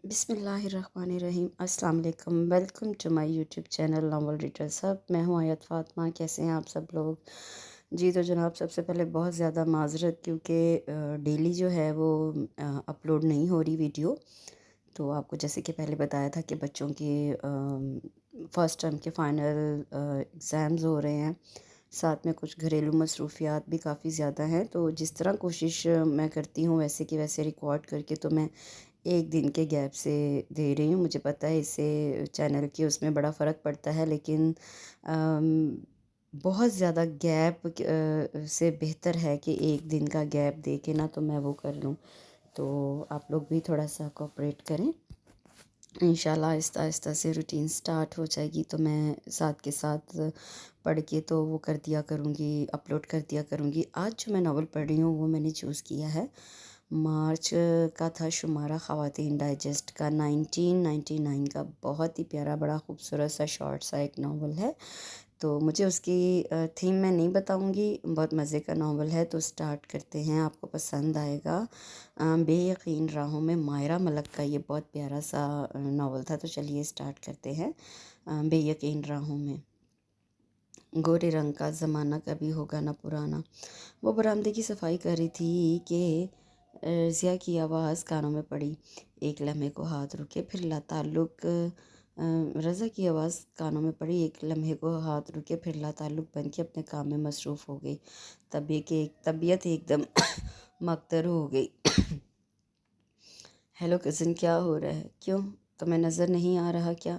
بسم اللہ الرحمن الرحیم۔ السلام علیکم، welcome to my YouTube channel novel reader سب۔ میں ہوں آیت فاطمہ۔ کیسے ہیں آپ سب لوگ؟ جی تو جناب، سب سے پہلے بہت زیادہ معذرت، کیونکہ ڈیلی جو ہے وہ اپلوڈ نہیں ہو رہی ویڈیو۔ تو آپ کو جیسے کہ پہلے بتایا تھا کہ بچوں کے فرسٹ ٹرم کے فائنل ایگزامز ہو رہے ہیں، ساتھ میں کچھ گھریلو مصروفیات بھی کافی زیادہ ہیں۔ تو جس طرح کوشش میں کرتی ہوں ویسے کہ ویسے ریکارڈ کر کے تو میں ایک دن کے گیپ سے دے رہی ہوں۔ مجھے پتہ ہے اس سے چینل کے اس میں بڑا فرق پڑتا ہے، لیکن بہت زیادہ گیپ سے بہتر ہے کہ ایک دن کا گیپ دے کے نا تو میں وہ کر لوں۔ تو آپ لوگ بھی تھوڑا سا کوآپریٹ کریں، انشاءاللہ آہستہ آہستہ سے روٹین سٹارٹ ہو جائے گی تو میں ساتھ کے ساتھ پڑھ کے تو وہ کر دیا کروں گی، اپلوڈ کر دیا کروں گی۔ آج جو میں ناول پڑھ رہی ہوں وہ میں نے چوز کیا ہے، مارچ کا تھا شمارہ خواتین ڈائجسٹ کا، 1999 کا، بہت ہی پیارا، بڑا خوبصورت سا شارٹ سا ایک ناول ہے۔ تو مجھے اس کی تھیم میں نہیں بتاؤں گی، بہت مزے کا ناول ہے۔ تو سٹارٹ کرتے ہیں، آپ کو پسند آئے گا۔ بے یقین راہوں میں، مائرہ ملک کا یہ بہت پیارا سا ناول تھا۔ تو چلیے سٹارٹ کرتے ہیں۔ بے یقین راہوں میں۔ گورے رنگ کا زمانہ کبھی ہوگا نہ پرانا۔ وہ برآمدے کی صفائی کر رہی تھی کہ ضیا کی آواز کانوں میں پڑی۔ ایک لمحے کو ہاتھ رکے، پھر لا تعلق رضا کی آواز کانوں میں پڑی۔ ایک لمحے کو ہاتھ رکے، پھر لا تعلق بن کے اپنے کام میں مصروف ہو گئی۔ طبیعت ایک دم مکدر ہو گئی۔ ہیلو کزن، کیا ہو رہا ہے؟ کیوں تمہیں نظر نہیں آ رہا کیا؟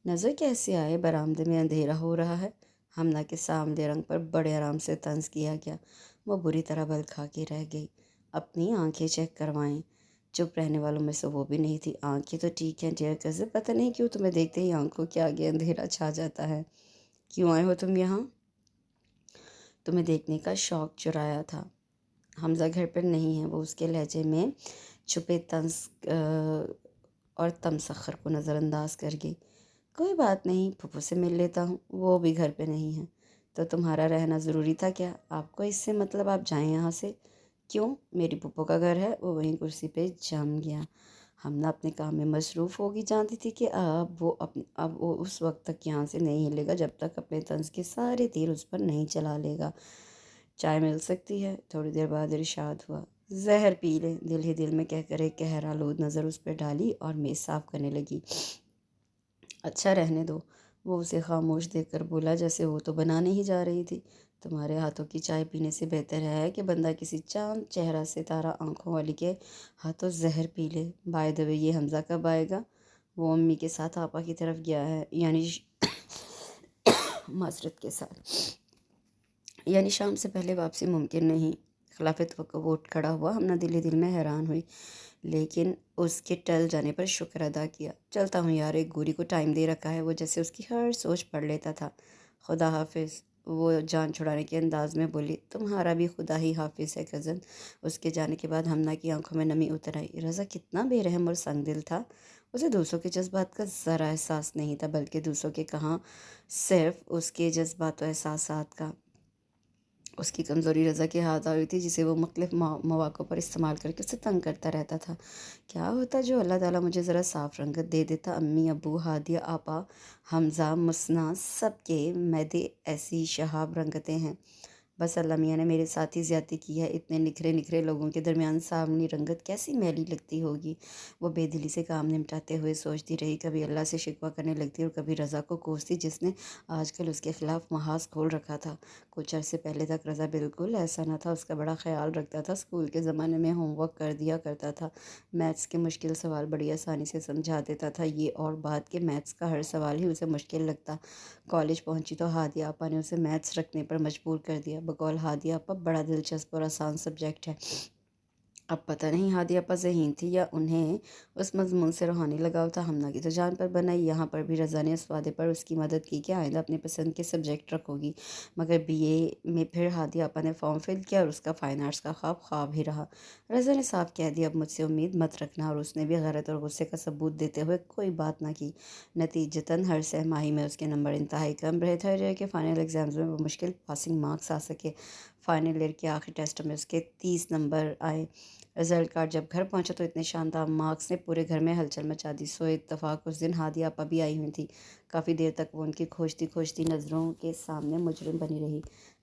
نظر کیسے آئے؟ برآمدے میں اندھیرا ہو رہا ہے۔ ہمنا کے سامنے رنگ پر بڑے آرام سے طنز کیا گیا۔ وہ بری طرح بل کھا کے رہ گئی۔ اپنی آنکھیں چیک کروائیں۔ چپ رہنے والوں میں سے وہ بھی نہیں تھی۔ آنکھیں تو ٹھیک ہیں ڈیئر کزن، پتہ نہیں کیوں تمہیں دیکھتے ہی آنکھوں کے آگے اندھیرا چھا جاتا ہے۔ کیوں آئے ہو تم یہاں؟ تمہیں دیکھنے کا شوق چرایا تھا۔ حمزہ گھر پر نہیں ہے، وہ اس کے لہجے میں چھپے طنز اور تمسخر کو نظر انداز کر گئی۔ کوئی بات نہیں، پھپھو سے مل لیتا ہوں، وہ بھی گھر پہ نہیں ہے۔ تو تمہارا رہنا ضروری تھا کیا؟ آپ کو اس سے مطلب آپ جائیں یہاں سے؟ کیوں؟ میری پھپھو کا گھر ہے۔ وہ وہیں کرسی پہ جم گیا۔ ہمنا اپنے کام میں مصروف ہوگی، جانتی تھی کہ اب وہ اس وقت تک یہاں سے نہیں ہلے گا جب تک اپنے طنز کے سارے تیر اس پر نہیں چلا لے گا۔ چائے مل سکتی ہے؟ تھوڑی دیر بعد ارشاد ہوا۔ زہر پی لیں، دل ہی دل میں کہہ کر ایک قہر آلود نظر اس پہ ڈالی اور میز صاف کرنے لگی۔ اچھا رہنے دو، وہ اسے خاموش دیکھ کر بولا، جیسے وہ تو بنانے ہی جا رہی تھی۔ تمہارے ہاتھوں کی چائے پینے سے بہتر ہے کہ بندہ کسی چاند چہرہ ستارہ آنکھوں والی کے ہاتھوں زہر پی لے۔ بائی دی وے، یہ حمزہ کب آئے گا؟ وہ امی کے ساتھ آپا کی طرف گیا ہے، یعنی معذرت کے ساتھ، یعنی شام سے پہلے واپسی ممکن نہیں۔ خلاف توقع وہ اٹھ کھڑا ہوا۔ ہمنا دل ہی دل میں حیران ہوئی، لیکن اس کے ٹل جانے پر شکر ادا کیا۔ چلتا ہوں یار، ایک گوری کو ٹائم دے رکھا ہے۔ وہ جیسے اس کی ہر سوچ پڑھ لیتا تھا۔ خدا حافظ، وہ جان چھڑانے کے انداز میں بولی۔ تمہارا بھی خدا ہی حافظ ہے کزن۔ اس کے جانے کے بعد ہمنا کی آنکھوں میں نمی اتر آئی۔ رضا کتنا بے رحم اور سنگ دل تھا۔ اسے دوسروں کے جذبات کا ذرا احساس نہیں تھا، بلکہ دوسروں کے کہاں صرف اس کے جذبات و احساسات کا۔ اس کی کمزوری رضا کے ہاتھ آئی تھی، جسے وہ مختلف مواقع پر استعمال کر کے اسے تنگ کرتا رہتا تھا۔ کیا ہوتا جو اللہ تعالیٰ مجھے ذرا صاف رنگت دے دیتا؟ امی، ابو، ہادیہ، آپا، حمزہ، مسنہ، سب کے معدے ایسی شہاب رنگتیں ہیں۔ بس اللہ میاں نے میرے ساتھ ہی زیادتی کی ہے۔ اتنے نکھرے نکھرے لوگوں کے درمیان سامنی رنگت کیسی میلی لگتی ہوگی؟ وہ بے دلی سے کام نمٹاتے ہوئے سوچتی رہی، کبھی اللہ سے شکوہ کرنے لگتی اور کبھی رضا کو کوستی، جس نے آج کل اس کے خلاف محاذ کھول رکھا تھا۔ کچھ عرصے پہلے تک رضا بالکل ایسا نہ تھا، اس کا بڑا خیال رکھتا تھا، اسکول کے زمانے میں ہوم ورک کر دیا کرتا تھا، میتھس کے مشکل سوال بڑی آسانی سے سمجھا دیتا تھا، یہ اور بات کہ میتھس کا ہر سوال ہی اسے مشکل لگتا۔ کالج پہنچی تو ہادیہ آپا نے اسے میتھس رکھنے پر مجبور کر دیا۔ بقول ہادیہ آپا بڑا دلچسپ اور آسان سبجیکٹ ہے۔ اب پتہ نہیں ہادیہ آپا ذہین تھی یا انہیں اس مضمون سے روحانی لگاؤ تھا۔ ہمنا کی تو جان پر بنائی۔ یہاں پر بھی رضا نے اس وعدے پر اس کی مدد کی کہ آئندہ اپنے پسند کے سبجیکٹ رکھو گی، مگر بی اے میں پھر ہادیہ آپا نے فارم فل کیا اور اس کا فائن آرٹس کا خواب خواب ہی رہا۔ رضا نے صاف کہہ دیا، اب مجھ سے امید مت رکھنا، اور اس نے بھی غیرت اور غصے کا ثبوت دیتے ہوئے کوئی بات نہ کی۔ نتیجتاً ہر سہ ماہی میں اس کے نمبر انتہائی کم رہے، تھرڈ ایئر کے فائنل ایگزامز میں بمشکل پاسنگ مارکس آ سکے۔ فائنل ایئر کے آخری ٹیسٹ میں اس کے 30 نمبر آئے۔ رزلٹ کارڈ جب گھر پہنچا تو اتنے شاندار مارکس نے پورے گھر میں ہلچل مچا دی۔ سو اتفاق اس دن ہادیہ آپا بھی آئی ہوئی تھی۔ کافی دیر تک وہ ان کی کھوجتی نظروں کے سامنے مجرم بنی رہی۔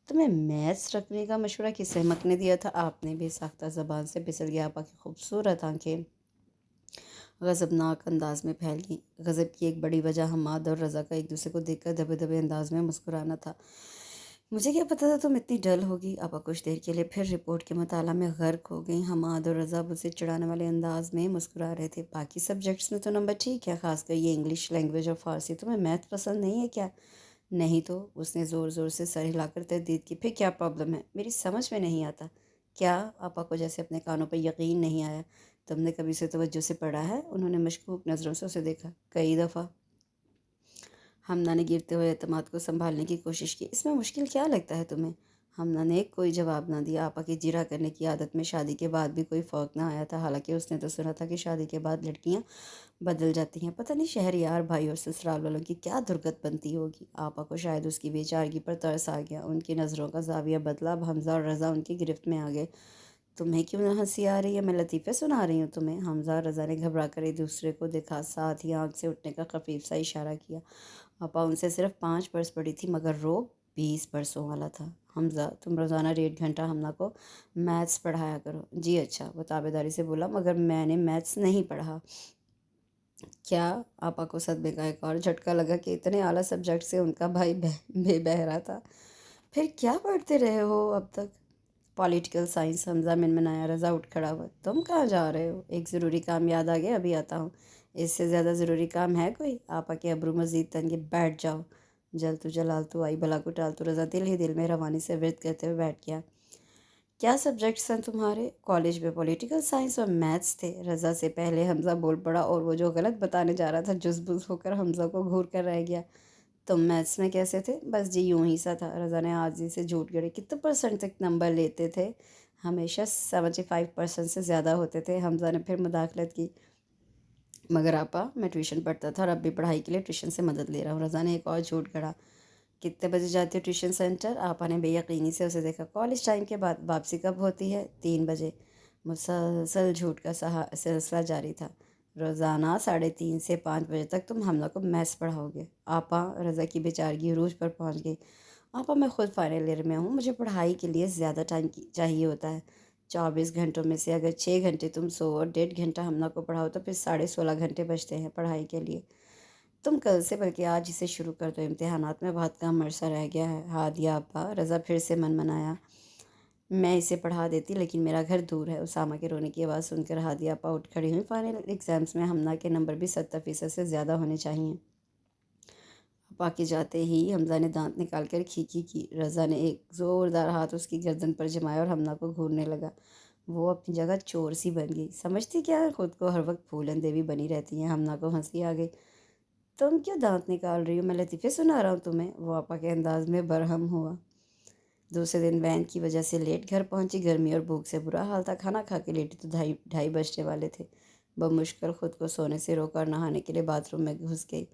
تمہیں میتھس رکھنے کا مشورہ کس احمق نے دیا تھا؟ آپ نے بے ساختہ زبان سے پھسل گیا۔ آپا کی خوبصورت آنکھیں غضبناک انداز میں پھیل گئیں۔ غضب کی ایک بڑی وجہ حماد اور رضا کا ایک دوسرے کو دیکھ کر دبے دبے انداز میں مسکرانا تھا۔ مجھے کیا پتا تھا تم اتنی ڈل ہوگی۔ آپا کچھ دیر کے لیے پھر رپورٹ کے مطالعہ میں غرق ہو گئیں۔ حماد اور رضا اسے چڑھانے والے انداز میں مسکرا رہے تھے۔ باقی سبجیکٹس میں تو نمبر ٹھیک ہے، خاص کر یہ انگلش لینگویج اور فارسی۔ تمہیں میتھ پسند نہیں ہے کیا؟ نہیں تو، اس نے زور زور سے سر ہلا کر تردید کی۔ پھر کیا پرابلم ہے؟ میری سمجھ میں نہیں آتا۔ کیا؟ آپا کو جیسے اپنے کانوں پر یقین نہیں آیا۔ تم نے کبھی اسے توجہ سے پڑھا ہے؟ انہوں نے مشکوک نظروں سے اسے دیکھا۔ کئی دفعہ۔ ہمنا نے گرتے ہوئے اعتماد کو سنبھالنے کی کوشش کی۔ اس میں مشکل کیا لگتا ہے تمہیں؟ ہمنا نے کوئی جواب نہ دیا۔ آپا کی جرا کرنے کی عادت میں شادی کے بعد بھی کوئی فرق نہ آیا تھا، حالانکہ اس نے تو سنا تھا کہ شادی کے بعد لڑکیاں بدل جاتی ہیں۔ پتہ نہیں شہریار بھائی اور سسرال والوں کی کیا درگت بنتی ہوگی۔ آپا کو شاید اس کی بے چارگی پر ترس آ گیا۔ ان کی نظروں کا زاویہ بدلا۔ اب حمزہ اور رضا ان کی گرفت میں آ گئے۔ تمہیں کیوں نہ ہنسی آ رہی ہے؟ میں لطیفے سنا رہی ہوں تمہیں۔ حمزہ اور رضا نے گھبرا کر ایک دوسرے کو دیکھا، ساتھ ہی آنکھ سے اٹھنے کا خفیف سا اشارہ کیا۔ آپا ان سے صرف 5 برس بڑی تھی، مگر روب 20 برسوں والا تھا۔ حمزہ، تم روزانہ 1.5 گھنٹہ ہمنا کو میتھس پڑھایا کرو۔ جی اچھا، وہ تابعداری سے بولا، مگر میں نے میتھس نہیں پڑھا۔ کیا؟ آپا کو صدمے کا ایک اور جھٹکا لگا کہ اتنے اعلیٰ سبجیکٹ سے ان کا بھائی بے بہرا تھا۔ پھر کیا پڑھتے رہے ہو اب تک؟ Political science. حمزہ منمنایا۔ رضا اٹھ کھڑا ہوا۔ تم کہاں جا رہے ہو؟ ایک ضروری کام یاد آ گیا، ابھی آتا ہوں۔ اس سے زیادہ ضروری کام ہے کوئی؟ آپا کے ابرو مزید تنگے۔ بیٹھ جاؤ۔ جلتو جلالتو آئی بلا کو ٹالتو رضا دل ہی دل میں روانی سے ورد کرتے ہوئے بیٹھ گیا۔ کیا سبجیکٹس ہیں تمہارے؟ کالج میں پولیٹیکل سائنس اور میتھس تھے۔ رضا سے پہلے حمزہ بول پڑا، اور وہ جو غلط بتانے جا رہا تھا جز بز ہو کر حمزہ کو گھور کر رہ گیا۔ تم میتھس میں کیسے تھے؟ بس جی یوں ہی سا تھا۔ رضا نے عاجزی سے جھوٹ گڑے۔ کتنے % تک نمبر لیتے تھے؟ ہمیشہ 75% سے زیادہ ہوتے تھے۔ حمزہ نے پھر مداخلت کی۔ مگر آپا، میں ٹیوشن پڑھتا تھا اور اب بھی پڑھائی کے لیے ٹیوشن سے مدد لے رہا ہوں۔ رضا نے ایک اور جھوٹ گڑا۔ کتنے بجے جاتے ہو ٹیوشن سینٹر؟ آپا نے بے یقینی سے اسے دیکھا۔ کالج ٹائم کے بعد۔ واپسی کب ہوتی ہے؟ 3 بجے۔ مسلسل جھوٹ کا سلسلہ جاری تھا۔ روزانہ 3:30 سے 5 بجے تک تم حملہ کو میتھس پڑھاؤ گے؟ آپا، رضا کی بیچارگی عروج پر پہنچ گئی۔ آپا، میں خود فائنل ایئر میں ہوں، مجھے پڑھائی کے لیے زیادہ ٹائم چاہیے ہوتا ہے۔ 24 گھنٹوں میں سے اگر 6 گھنٹے تم سو اور 1.5 گھنٹہ حملہ کو پڑھاؤ تو پھر 16.5 گھنٹے بچتے ہیں پڑھائی کے لیے۔ تم کل سے بلکہ آج اسے شروع کر دو، امتحانات میں بہت کم عرصہ رہ گیا ہے۔ ہادیہ آپا، رضا پھر سے منمنایا۔ میں اسے پڑھا دیتی، لیکن میرا گھر دور ہے۔ اسامہ کے رونے کی آواز سن کر ہادیہ آپا اٹھ کھڑی ہوئی۔ فائنل ایگزامس میں حمنا کے نمبر بھی 70% سے زیادہ ہونے چاہئیں۔ آپا کے جاتے ہی حمزہ نے دانت نکال کر کھیکی کی۔ رضا نے ایک زوردار ہاتھ اس کی گردن پر جمایا اور حمنا کو گھورنے لگا۔ وہ اپنی جگہ چور سی بن گئی۔ سمجھتی کیا ہے خود کو؟ ہر وقت پھولن دیوی بنی رہتی ہیں۔ حمنا کو ہنسی آ گئی۔ تم کیوں دانت نکال رہی ہو؟ میں لطیفے سنا رہا ہوں تمہیں۔ وہ آپا کے انداز میں برہم ہوا۔ دوسرے دن وین کی وجہ سے لیٹ گھر پہنچی۔ گرمی اور بھوک سے برا حال تھا۔ کھانا کھا کے لیٹی تو 2:30 بجنے والے تھے۔ بمشکل خود کو سونے سے روکا اور نہانے کے لیے باتھ روم میں گھس گئی۔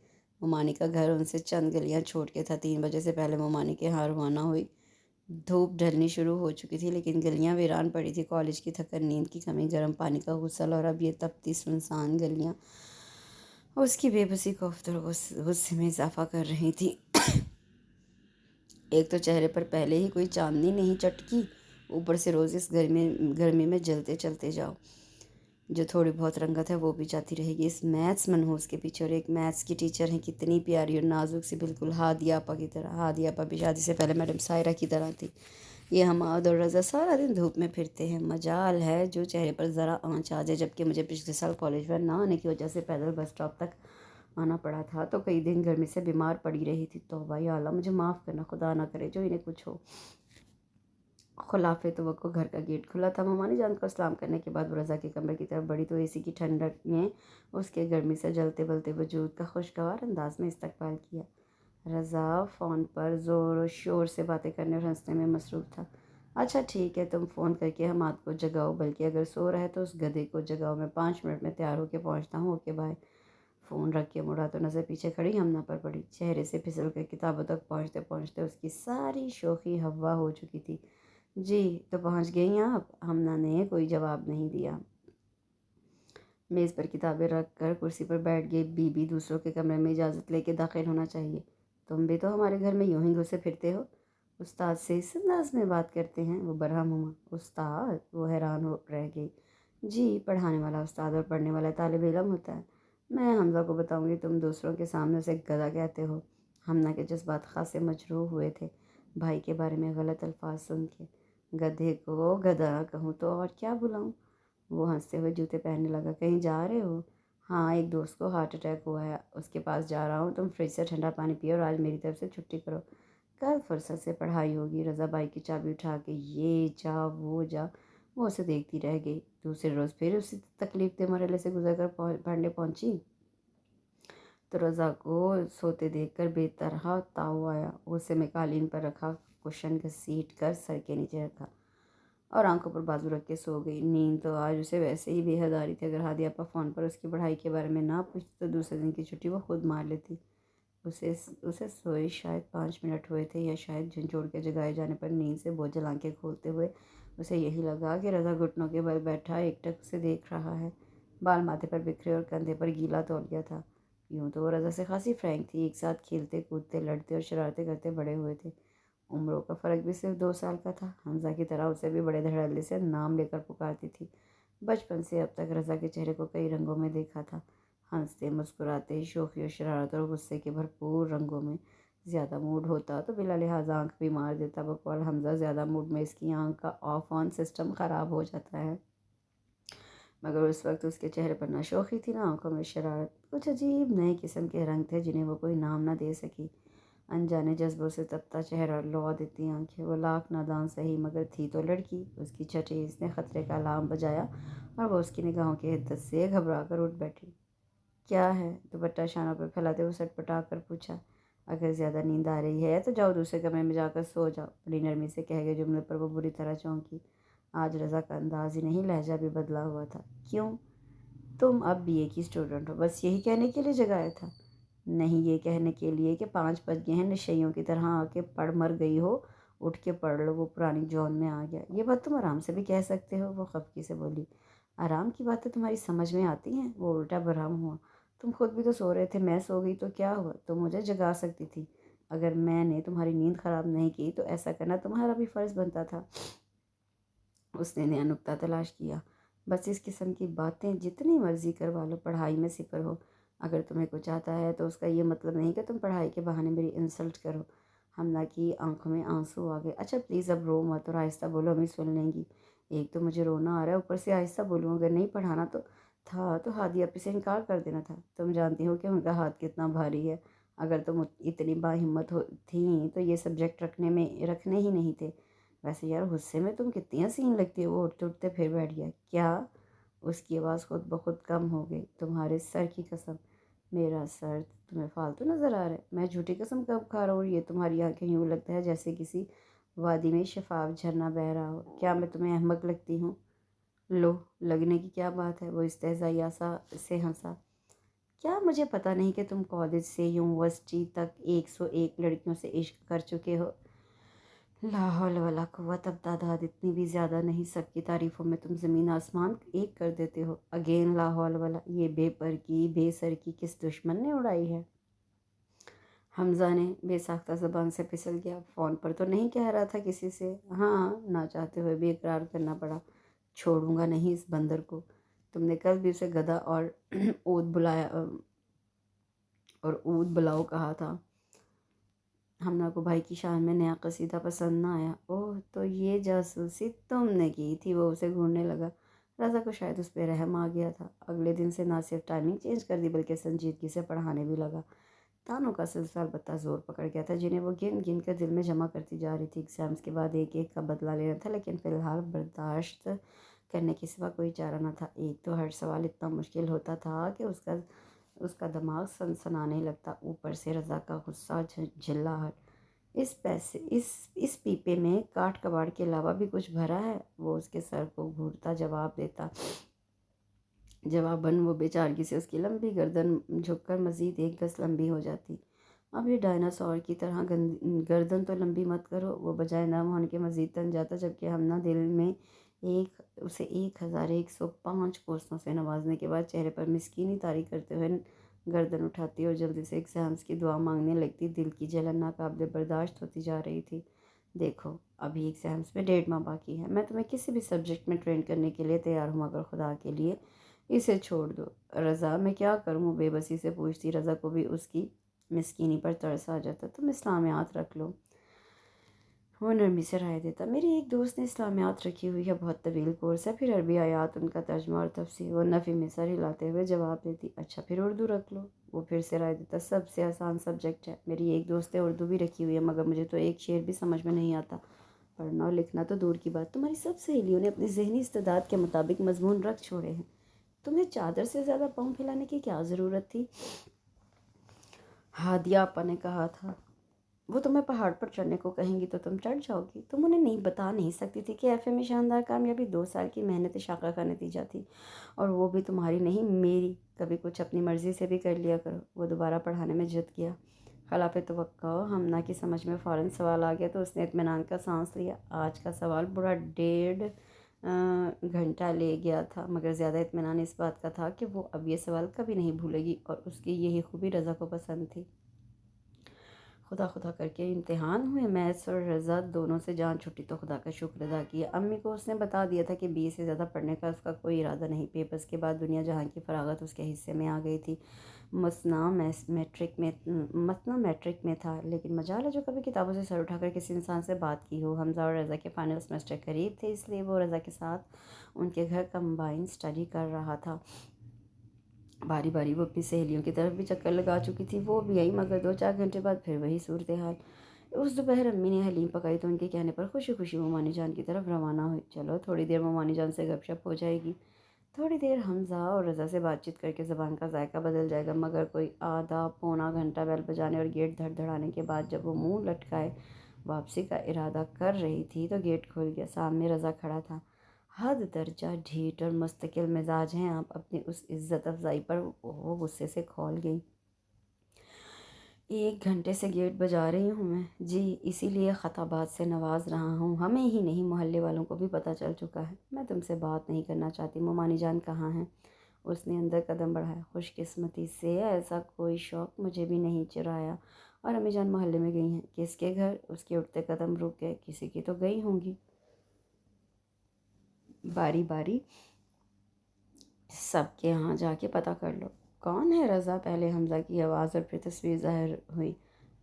ممانی کا گھر ان سے چند گلیاں چھوڑ کے تھا۔ 3 بجے سے پہلے ممانی کے ہاں روانہ ہوئی۔ دھوپ ڈھلنی شروع ہو چکی تھی، لیکن گلیاں ویران پڑی تھی۔ کالج کی تھکن، نیند کی کمی، گرم پانی کا غسل اور اب یہ تپتی سنسان گلیاں اس کی بے بسی کو افسر غصے میں اضافہ کر رہی تھی۔ ایک تو چہرے پر پہلے ہی کوئی چاندنی نہیں چٹکی، اوپر سے روز اس گرمی میں جلتے چلتے جاؤ۔ جو تھوڑی بہت رنگت ہے وہ بھی جاتی رہے گی اس میتھس منحوس کے پیچھے۔ اور ایک میتھس کی ٹیچر ہیں، کتنی پیاری اور نازک سی، بالکل ہادیہ آپا کی طرح۔ ہادیہ آپا بھی شادی سے پہلے میڈم سائرہ کی طرح تھی۔ یہ حماد اور رضا سارا دن دھوپ میں پھرتے ہیں۔ مجال ہے جو چہرے پر ذرا آنچ آ جائے۔ جبکہ مجھے پچھلے سال کالج میں نہ آنے کی وجہ سے پیدل بس اسٹاپ تک آنا پڑا تھا، تو کئی دن گرمی سے بیمار پڑی رہی تھی۔ توبہ یا اللہ، مجھے معاف کرنا، خدا نہ کرے جو انہیں کچھ ہو۔ خلاف توقع گھر کا گیٹ کھلا تھا۔ ممانی جان کو سلام کرنے کے بعد وہ رضا کے کمرے کی طرف بڑھی تو اے سی کی ٹھنڈک نے اس کے گرمی سے جلتے بلتے وجود کا خوشگوار انداز میں استقبال کیا۔ رضا فون پر زور و شور سے باتیں کرنے اور ہنسنے میں مصروف تھا۔ اچھا ٹھیک ہے، تم فون کر کے حماد کو جگاؤ، بلکہ اگر سو رہا ہے تو اس گدھے کو جگاؤ۔ میں 5 منٹ میں تیار ہو کے پہنچتا ہوں۔ Okay bye. فون رکھ کے مڑا تو نظر پیچھے کھڑی ہمنا پر پڑی۔ چہرے سے پھسل کر کتابوں تک پہنچتے پہنچتے اس کی ساری شوخی ہوا ہو چکی تھی۔ جی تو پہنچ گئیں آپ؟ حمنا نے کوئی جواب نہیں دیا۔ میز پر کتابیں رکھ کر کرسی پر بیٹھ گئی بی بی۔ دوسروں کے کمرے میں اجازت لے کے داخل ہونا چاہیے، تم بھی تو ہمارے گھر میں یوں ہی گھسے پھرتے ہو۔ استاد سے اس انداز میں بات کرتے ہیں؟ وہ برہم ہوا۔ استاد؟ وہ حیران ہو رہ گئی۔ جی، پڑھانے والا استاد اور پڑھنے والا طالب علم ہوتا ہے۔ میں حمزہ کو بتاؤں گی تم دوسروں کے سامنے اسے گدھا کہتے ہو۔ حمنا کے جذبات خاصے مجروح ہوئے تھے بھائی کے بارے میں غلط الفاظ سن کے۔ گدھے کو گدھا کہوں تو اور کیا بلاؤں؟ وہ ہنستے ہوئے جوتے پہننے لگا۔ کہیں جا رہے ہو؟ ہاں، ایک دوست کو ہارٹ اٹیک ہوا ہے، اس کے پاس جا رہا ہوں۔ تم فریج سے ٹھنڈا پانی پیو اور آج میری طرف سے چھٹی کرو، کل فرصت سے پڑھائی ہوگی۔ رضا بائی کی چابی اٹھا کے یہ جا وہ جا، وہ اسے دیکھتی رہ گئی۔ دوسرے روز پھر اسی تکلیف دہ مرحلے سے گزر کر پڑھنے پہنچی تو رضا کو سوتے دیکھ کر بے طرح تاؤ آیا۔ اسے میں قالین پر رکھا کشن گھسیٹ کر سر کے نیچے رکھا اور آنکھوں پر بازو رکھ کے سو گئی۔ نیند تو آج اسے ویسے ہی بے حد آ رہی تھی۔ اگر ہادی آپا فون پر اس کی پڑھائی کے بارے میں نہ پوچھتی تو دوسرے دن کی چھٹی وہ خود مار لیتی۔ اسے سوئے شاید 5 منٹ ہوئے تھے، یا شاید جھنجھوڑ کے جگائے جانے پر نیند سے بوجھل آنکھیں کھولتے ہوئے اسے یہی لگا کہ رضا گھٹنوں کے بل بیٹھا ایک ٹک اسے دیکھ رہا ہے۔ بال ماتھے پر بکھرے اور کندھے پر گیلا تولیہ تھا۔ یوں تو وہ رضا سے خاصی فرینک تھی، ایک ساتھ کھیلتے کودتے لڑتے اور شرارتیں کرتے بڑے ہوئے تھے۔ عمروں کا فرق بھی صرف 2 سال کا تھا۔ حمزہ کی طرح اسے بھی بڑے دھڑلے سے نام لے کر پکارتی تھی۔ بچپن سے اب تک رضا کے چہرے کو کئی رنگوں میں دیکھا تھا، ہنستے مسکراتے، شوخی و شرارت اور غصے کے بھرپور رنگوں میں۔ زیادہ موڈ ہوتا تو بلا لحاظ آنکھ بھی مار دیتا۔ بقول حمزہ زیادہ موڈ میں اس کی آنکھ کا آف آن سسٹم خراب ہو جاتا ہے، مگر اس وقت اس کے چہرے پر نہ شوخی تھی نہ آنکھوں میں شرارت۔ کچھ عجیب نئے قسم کے رنگ تھے جنہیں وہ کوئی نام نہ دے سکی۔ انجانے جذبوں سے تپتا چہرہ، لو دیتی آنکھیں۔ وہ لاکھ نادان سہی مگر تھی تو لڑکی۔ اس کی چھٹی اس نے خطرے کا الارم بجایا اور وہ اس کی نگاہوں کی حدت سے گھبرا کر اٹھ بیٹھی۔ کیا ہے؟ دوپٹہ شانوں پر پھیلاتے وہ سٹ پٹا کر پوچھا۔ اگر زیادہ نیند آ رہی ہے تو جاؤ دوسرے کمرے میں جا کر سو جاؤ۔ بڑی نرمی سے کہے گئے جملے پر وہ بری طرح چونکی۔ آج رضا کا انداز ہی نہیں لہجہ بھی بدلا ہوا تھا۔ کیوں؟ تم اب BA کی اسٹوڈنٹ ہو، بس یہی کہنے کے لیے جگایا تھا؟ نہیں، یہ کہنے کے لیے کہ 5 بج گئے ہیں، نشیوں کی طرح آ کے پڑھ مر گئی ہو، اٹھ کے پڑھ لو۔ وہ پرانی جون میں آ گیا۔ یہ بات تم آرام سے بھی کہہ سکتے ہو، وہ خفگی سے بولی۔ آرام کی باتیں تمہاری سمجھ میں آتی ہیں؟ وہ الٹا برہم ہوا۔ تم خود بھی تو سو رہے تھے، میں سو گئی تو کیا ہوا؟ تم مجھے جگا سکتی تھی۔ اگر میں نے تمہاری نیند خراب نہیں کی تو ایسا کرنا تمہارا بھی فرض بنتا تھا۔ اس نے نیا نکتہ تلاش کیا۔ بس اس قسم کی باتیں جتنی مرضی کروا لو، پڑھائی میں صفر ہو۔ اگر تمہیں کچھ آتا ہے تو اس کا یہ مطلب نہیں کہ تم پڑھائی کے بہانے میری انسلٹ کرو۔ حمنا کی آنکھوں میں آنسو آ گئے۔ اچھا پلیز اب رو مت اور آہستہ بولو، امی سن لیں گی۔ ایک تو مجھے رونا آ رہا ہے، اوپر سے آہستہ بولوں؟ اگر نہیں پڑھانا تو ہادی اپی سے انکار کر دینا تھا۔ تم جانتی ہو کہ ان کا ہاتھ کتنا بھاری ہے۔ اگر تم اتنی باہمت تھیں تو یہ سبجیکٹ رکھنے ہی نہیں تھے۔ ویسے یار غصے میں تم کتنی حسین لگتی ہو۔ وہ اٹھتے اٹھتے پھر بیٹھ گیا۔ کیا؟ اس کی آواز خود بخود کم ہو گئی۔ تمہارے سر کی قسم۔ میرا سر تمہیں فالتو نظر آ رہا ہے؟ میں جھوٹی قسم کب کھا رہا ہوں؟ یہ تمہاری آنکھیں یوں لگتا ہے جیسے کسی وادی میں شفاف جھرنا بہہ رہا ہو۔ کیا میں تمہیں احمق لگتی ہوں؟ لو، لگنے کی کیا بات ہے؟ وہ استہزائیہ سے ہنسا۔ کیا مجھے پتہ نہیں کہ تم کالج سے یونیورسٹی تک 101 لڑکیوں سے عشق کر چکے ہو؟ لا حول ولا قوت، اب تعداد اتنی بھی زیادہ نہیں، سب کی تعریفوں میں تم زمین آسمان ایک کر دیتے ہو۔ اگین لا حول ولا، یہ بے پر کی بے سر کی کس دشمن نے اڑائی ہے؟ حمزہ نے بے ساختہ زبان سے پھسل گیا۔ فون پر تو نہیں کہہ رہا تھا کسی سے؟ ہاں، نہ چاہتے ہوئے بھی اقرار کرنا پڑا۔ چھوڑوں گا نہیں اس بندر کو۔ تم نے کل بھی اسے گدھا اور اود بلاؤ کہا تھا۔ حمنا کو بھائی کی شان میں نیا قصیدہ پسند نہ آیا۔ اوہ، تو یہ جاسوسی تم نے کی تھی؟ وہ اسے گھورنے لگا۔ رضا کو شاید اس پہ رحم آ گیا تھا۔ اگلے دن سے نہ صرف ٹائمنگ چینج کر دی بلکہ سنجیدگی سے پڑھانے بھی لگا۔ تانوں کا سلسلہ البتہ زور پکڑ گیا تھا جنہیں وہ گن گن کر دل میں جمع کرتی جا رہی تھی۔ ایگزامز کے بعد ایک ایک کا بدلہ لینا تھا، لیکن فی الحال برداشت کرنے کے سوا کوئی چارہ نہ تھا۔ ایک تو ہر سوال اتنا مشکل ہوتا تھا کہ اس کا دماغ سنسنانے لگتا، اوپر سے رضا کا غصہ، جھلاہٹ۔ اس پیپے میں کاٹ کباڑ کے علاوہ بھی کچھ بھرا ہے؟ وہ اس کے سر کو گھورتا جواب دیتا۔ جواباً وہ بے چارگی سے اس کی لمبی گردن جھک کر مزید 1 گز لمبی ہو جاتی۔ اب یہ ڈائناسور کی طرح گردن تو لمبی مت کرو۔ وہ بجائے نرم ہونے کے مزید تن جاتا، جبکہ ہم نہ دل میں اسے 1105 کوسوں سے نوازنے کے بعد چہرے پر مسکینی طاری کرتے ہوئے گردن اٹھاتی اور جلدی سے ایگزامس کی دعا مانگنے لگتی۔ دل کی جلن ناقابل برداشت ہوتی جا رہی تھی۔ دیکھو ابھی ایگزامس میں 1.5 ماہ باقی ہے، میں تمہیں کسی بھی سبجیکٹ میں ٹرین کرنے کے لیے تیار ہوں، مگر خدا کے لیے اسے چھوڑ دو۔ رضا میں کیا کروں؟ وہ بے بسی سے پوچھتی۔ رضا کو بھی اس کی مسکینی پر ترس آ جاتا۔ تم اسلامیات رکھ لو، وہ نرمی سے رائے دیتا۔ میری ایک دوست نے اسلامیات رکھی ہوئی ہے، بہت طویل کورس ہے، پھر عربی آیات، ان کا ترجمہ اور تفسیر۔ وہ نفی میں سر ہلاتے ہوئے جواب دیتی۔ اچھا پھر اردو رکھ لو، وہ پھر سے رائے دیتا۔ سب سے آسان سبجیکٹ ہے۔ میری ایک دوست نے اردو بھی رکھی ہوئی ہے، مگر مجھے تو ایک شعر بھی سمجھ میں نہیں آتا۔ پڑھنا اور لکھنا تو دور کی بات، تمہاری سب سہیلیوں نے اپنی ذہنی استعداد کے مطابق مضمون رکھ چھوڑے ہیں، تمہیں چادر سے زیادہ پاؤں پھیلانے کی کیا ضرورت تھی؟ ہادیہ آپا نے کہا تھا وہ تمہیں پہاڑ پر چڑھنے کو کہیں گی تو تم چڑھ جاؤ گی۔ تم انہیں نہیں بتا نہیں سکتی تھی کہ ایف اے میں شاندار کامیابی 2 سال کی محنت شاقہ کا نتیجہ تھی، اور وہ بھی تمہاری نہیں میری۔ کبھی کچھ اپنی مرضی سے بھی کر لیا کرو۔ وہ دوبارہ پڑھانے میں جھک گیا۔ خلاف توقع ہمنہ کی سمجھ میں فوراً سوال آ گیا تو اس نے اطمینان کا سانس لیا۔ آج کا سوال برا 1.5 گھنٹہ لے گیا تھا، مگر زیادہ اطمینان اس بات کا تھا کہ وہ اب یہ سوال کبھی نہیں بھولے گی، اور اس کی یہی خوبی رضا کو پسند تھی۔ خدا خدا کر کے امتحان ہوئے۔ میتھس اور رضا دونوں سے جان چھٹی تو خدا کا شکر ادا کیا۔ امی کو اس نے بتا دیا تھا کہ 20 سے زیادہ پڑھنے کا اس کا کوئی ارادہ نہیں۔ پیپرز کے بعد دنیا جہاں کی فراغت اس کے حصے میں آ گئی تھی۔ مثنیٰ میٹرک میں تھا، لیکن مجال ہے جو کبھی کتابوں سے سر اٹھا کر کسی انسان سے بات کی ہو۔ حمزہ اور رضا کے فائنل سیمسٹر قریب تھے، اس لیے وہ رضا کے ساتھ ان کے گھر کمبائن اسٹڈی کر رہا تھا۔ باری باری وہ اپنی سہیلیوں کی طرف بھی چکر لگا چکی تھی، وہ بھی آئی، مگر 2-4 گھنٹے بعد پھر وہی صورتحال۔ اس دوپہر امی نے حلیم پکائی تو ان کے کہنے پر خوشی خوشی ممانی جان کی طرف روانہ ہوئی۔ چلو تھوڑی دیر ممانی جان سے گپ شپ ہو جائے گی، تھوڑی دیر حمزہ اور رضا سے بات چیت کر کے زبان کا ذائقہ بدل جائے گا۔ مگر کوئی آدھا پونا گھنٹہ بیل بجانے اور گیٹ دھڑ دھڑانے کے بعد جب وہ منہ لٹکائے واپسی کا ارادہ کر رہی تھی تو گیٹ کھل گیا۔ سامنے رضا کھڑا تھا۔ حد درجہ ڈھیٹ اور مستقل مزاج ہیں آپ، اپنی اس عزت افزائی پر وہ غصے سے کھول گئی۔ 1 گھنٹے سے گیٹ بجا رہی ہوں میں جی، اسی لیے خطابات سے نواز رہا ہوں، ہمیں ہی نہیں محلے والوں کو بھی پتہ چل چکا ہے۔ میں تم سے بات نہیں کرنا چاہتی۔ ممانی جان کہاں ہیں؟ اس نے اندر قدم بڑھایا۔ خوش قسمتی سے ایسا کوئی شوق مجھے بھی نہیں چرایا، اور امی جان محلے میں گئی ہیں۔ کس کے گھر؟ اس کے اٹھتے قدم رک گئے۔ کسی کی تو گئی ہوں گی۔ باری باری سب کے یہاں جا کے پتہ کر لو۔ کون ہے رضا؟ پہلے حمزہ کی آواز اور پھر تصویر ظاہر ہوئی۔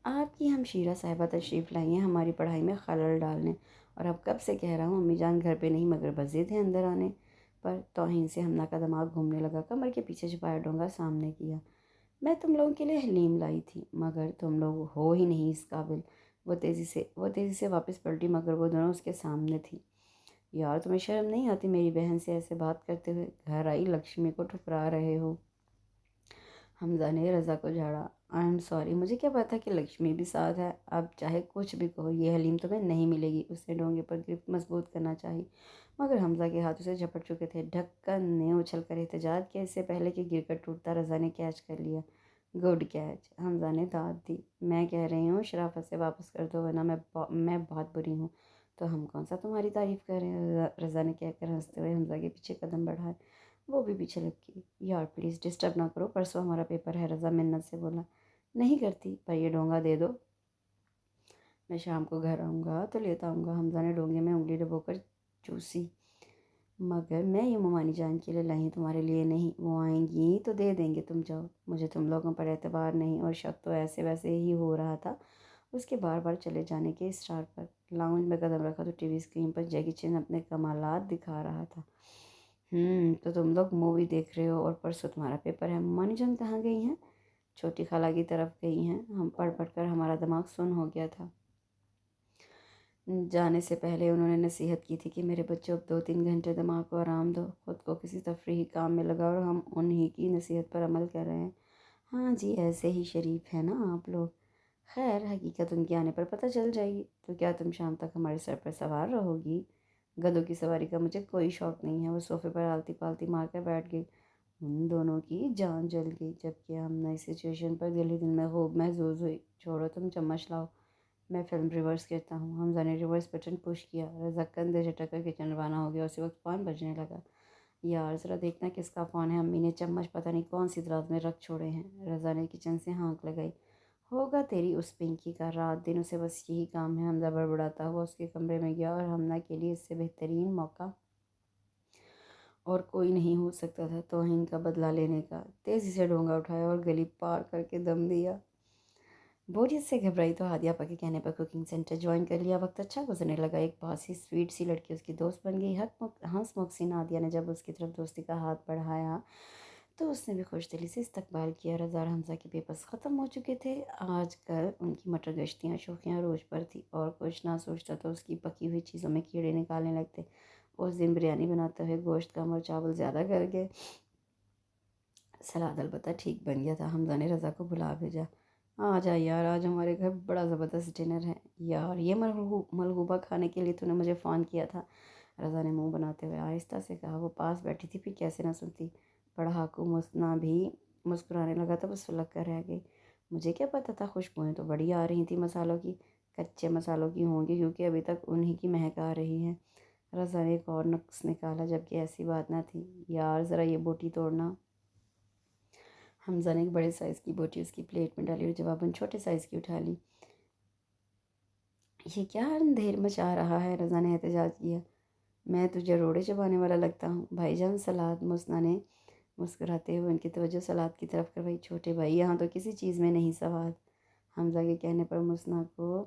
آپ کی ہمشیرہ صاحبہ تشریف لائی ہیں ہماری پڑھائی میں خلل ڈالنے، اور اب کب سے کہہ رہا ہوں امی جان گھر پہ نہیں، مگر بضد ہیں اندر آنے پر۔ توہین سے حمنہ کا دماغ گھومنے لگا، کمر کے پیچھے چھپایا ڈونگا سامنے کیا۔ میں تم لوگوں کے لیے حلیم لائی تھی، مگر تم لوگ ہو ہی نہیں اس قابل۔ وہ تیزی سے واپس پلٹی، مگر وہ دونوں اس کے سامنے تھی۔ یار تمہیں شرم نہیں آتی میری بہن سے ایسے بات کرتے ہوئے؟ گھر آئی لکشمی کو ٹھکرا رہے ہو۔ حمزہ نے رضا کو جھاڑا۔ آئی ایم سوری، مجھے کیا پتا کہ لکشمی بھی ساتھ ہے۔ اب چاہے کچھ بھی کہو، یہ حلیم تمہیں نہیں ملے گی۔ اس نے ڈونگے پر گرفت مضبوط کرنا چاہی، مگر حمزہ کے ہاتھ اسے جھپٹ چکے تھے۔ ڈھکن نے اچھل کر احتجاج کیا، اس سے پہلے کہ گر کر ٹوٹتا رضا نے کیچ کر لیا۔ گڈ کیچ، حمزہ نے داد دی۔ میں کہہ رہی ہوں شرافت سے واپس کر دو، ورنہ میں بہت بری ہوں۔ تو ہم کون سا تمہاری تعریف کر رہے ہیں؟ رضا نے کہہ کر ہنستے ہوئے حمزہ کے پیچھے قدم بڑھائے۔ وہ بھی پیچھے لپکی۔ یار پلیز ڈسٹرب نہ کرو، پرسوں ہمارا پیپر ہے، رضا منت سے بولا۔ نہیں کرتی، پر یہ ڈونگا دے دو، میں شام کو گھر آؤں گا تو لیتا آؤں گا۔ حمزہ نے ڈونگے میں انگلی ڈبو کر چوسی۔ مگر میں یہ ممانی جان کے لیے لائی ہوں، تمہارے لیے نہیں۔ وہ آئیں گی تو دے دیں گے، تم جاؤ۔ مجھے تم لوگوں پر اعتبار نہیں، اور شک تو ایسے ویسے ہی ہو رہا تھا اس کے بار بار چلے جانے کے اصرار پر۔ لاؤنج میں قدم رکھا تو ٹی وی اسکرین پر جیکی چین اپنے کمالات دکھا رہا تھا۔ تو تم لوگ مووی دیکھ رہے ہو، اور پرسوں تمہارا پیپر ہے۔ ممانی جان کہاں گئی ہیں؟ چھوٹی خالہ کی طرف گئی ہیں، ہم پڑھ پڑھ کر ہمارا دماغ سن ہو گیا تھا۔ جانے سے پہلے انہوں نے نصیحت کی تھی کہ میرے بچوں اب 2-3 گھنٹے دماغ کو آرام دو، خود کو کسی تفریحی کام میں لگاؤ، اور ہم انہی کی نصیحت پر عمل کر رہے ہیں۔ ہاں جی، ایسے ہی شریف ہیں نا آپ لوگ۔ خیر حقیقت ان کے آنے پر پتہ چل جائے گی۔ تو کیا تم شام تک ہمارے سر پر سوار رہو گی؟ گدھوں کی سواری کا مجھے کوئی شوق نہیں ہے۔ وہ صوفے پر آلتی پالتی مار کر بیٹھ گئی۔ ہم دونوں کی جان جل گئی، جبکہ ہم نئی سچویشن پر دل ہی دل میں خوب محظوظ ہوئی۔ چھوڑو تم چمچ لاؤ، میں فلم ریورس کرتا ہوں۔ حمزہ نے ریورس بٹن پش کیا، رضا کندھے جھٹک کر کچن روانہ ہو گیا۔ اسی وقت فون بجنے لگا۔ یار ذرا دیکھنا کس کا فون ہے، امی نے چمچ پتہ نہیں کون سی دراز میں رکھ چھوڑے ہیں۔ رضا نے کچن سے ہانک لگائی۔ ہوگا تیری اس پنکی کا، رات دن اسے بس یہی کام ہے۔ حمزہ بڑبڑاتا ہوا اس کے کمرے میں گیا، اور ہمنا کے لیے اس سے بہترین موقع اور کوئی نہیں ہو سکتا تھا توہین کا بدلہ لینے کا۔ تیزی سے ڈونگا اٹھایا اور گلی پار کر کے دم دیا۔ بوریت سے گھبرائی تو ہادیہ آپا کے کہنے پر کوکنگ سینٹر جوائن کر لیا۔ وقت اچھا گزرنے لگا۔ ایک باسی سویٹ سی لڑکی اس کی دوست بن گئی۔ ہنس مکھ سی نادیہ نے جب اس کی طرف دوستی کا ہاتھ بڑھایا تو اس نے بھی خوش دلی سے استقبال کیا۔ رضا اور حمزہ کے پیپرز ختم ہو چکے تھے۔ آج کل ان کی مٹر گشتیاں شوخیاں عروج پر تھی، اور کچھ نہ سوچتا تو اس کی پکی ہوئی چیزوں میں کیڑے نکالنے لگتے۔ اس دن بریانی بناتے ہوئے گوشت کم اور چاول زیادہ کر گئے۔ سلاد البتہ ٹھیک بن گیا تھا۔ حمزہ نے رضا کو بلا بھیجا۔ آ جا یار، آج ہمارے گھر بڑا زبردست ڈنر ہے۔ یار یہ ملغوبہ کھانے کے لیے تو نے مجھے فون کیا تھا، رضا نے منہ بناتے ہوئے آہستہ سے کہا۔ وہ پاس بیٹھی تھی، پھر کیسے نہ سنتی۔ پڑھاکو مسنا بھی مسکرانے لگا تو وہ سلگ کر رہ گئی۔ مجھے کیا پتہ تھا، خوشبوئیں تو بڑی آ رہی تھیں مسالوں کی۔ کچے مسالوں کی ہوں گی، کیونکہ ابھی تک انہی کی مہک آ رہی ہے۔ رضا نے ایک اور نقص نکالا، جبکہ ایسی بات نہ تھی۔ یار ذرا یہ بوٹی توڑنا۔ حمزہ نے ایک بڑے سائز کی بوٹی اس کی پلیٹ میں ڈالی اور جواباً چھوٹے سائز کی اٹھا لی۔ یہ کیا اندھیر مچا رہا ہے، رضا نے احتجاج کیا۔ میں تجھے روڑے چبانے والا لگتا ہوں؟ بھائی جان سلاد، مسنا نے مسکراتے ہوئے ان کی توجہ سلاد کی طرف کروائی۔ چھوٹے بھائی، یہاں تو کسی چیز میں نہیں سواد۔ حمزہ کے کہنے پر مسنا کو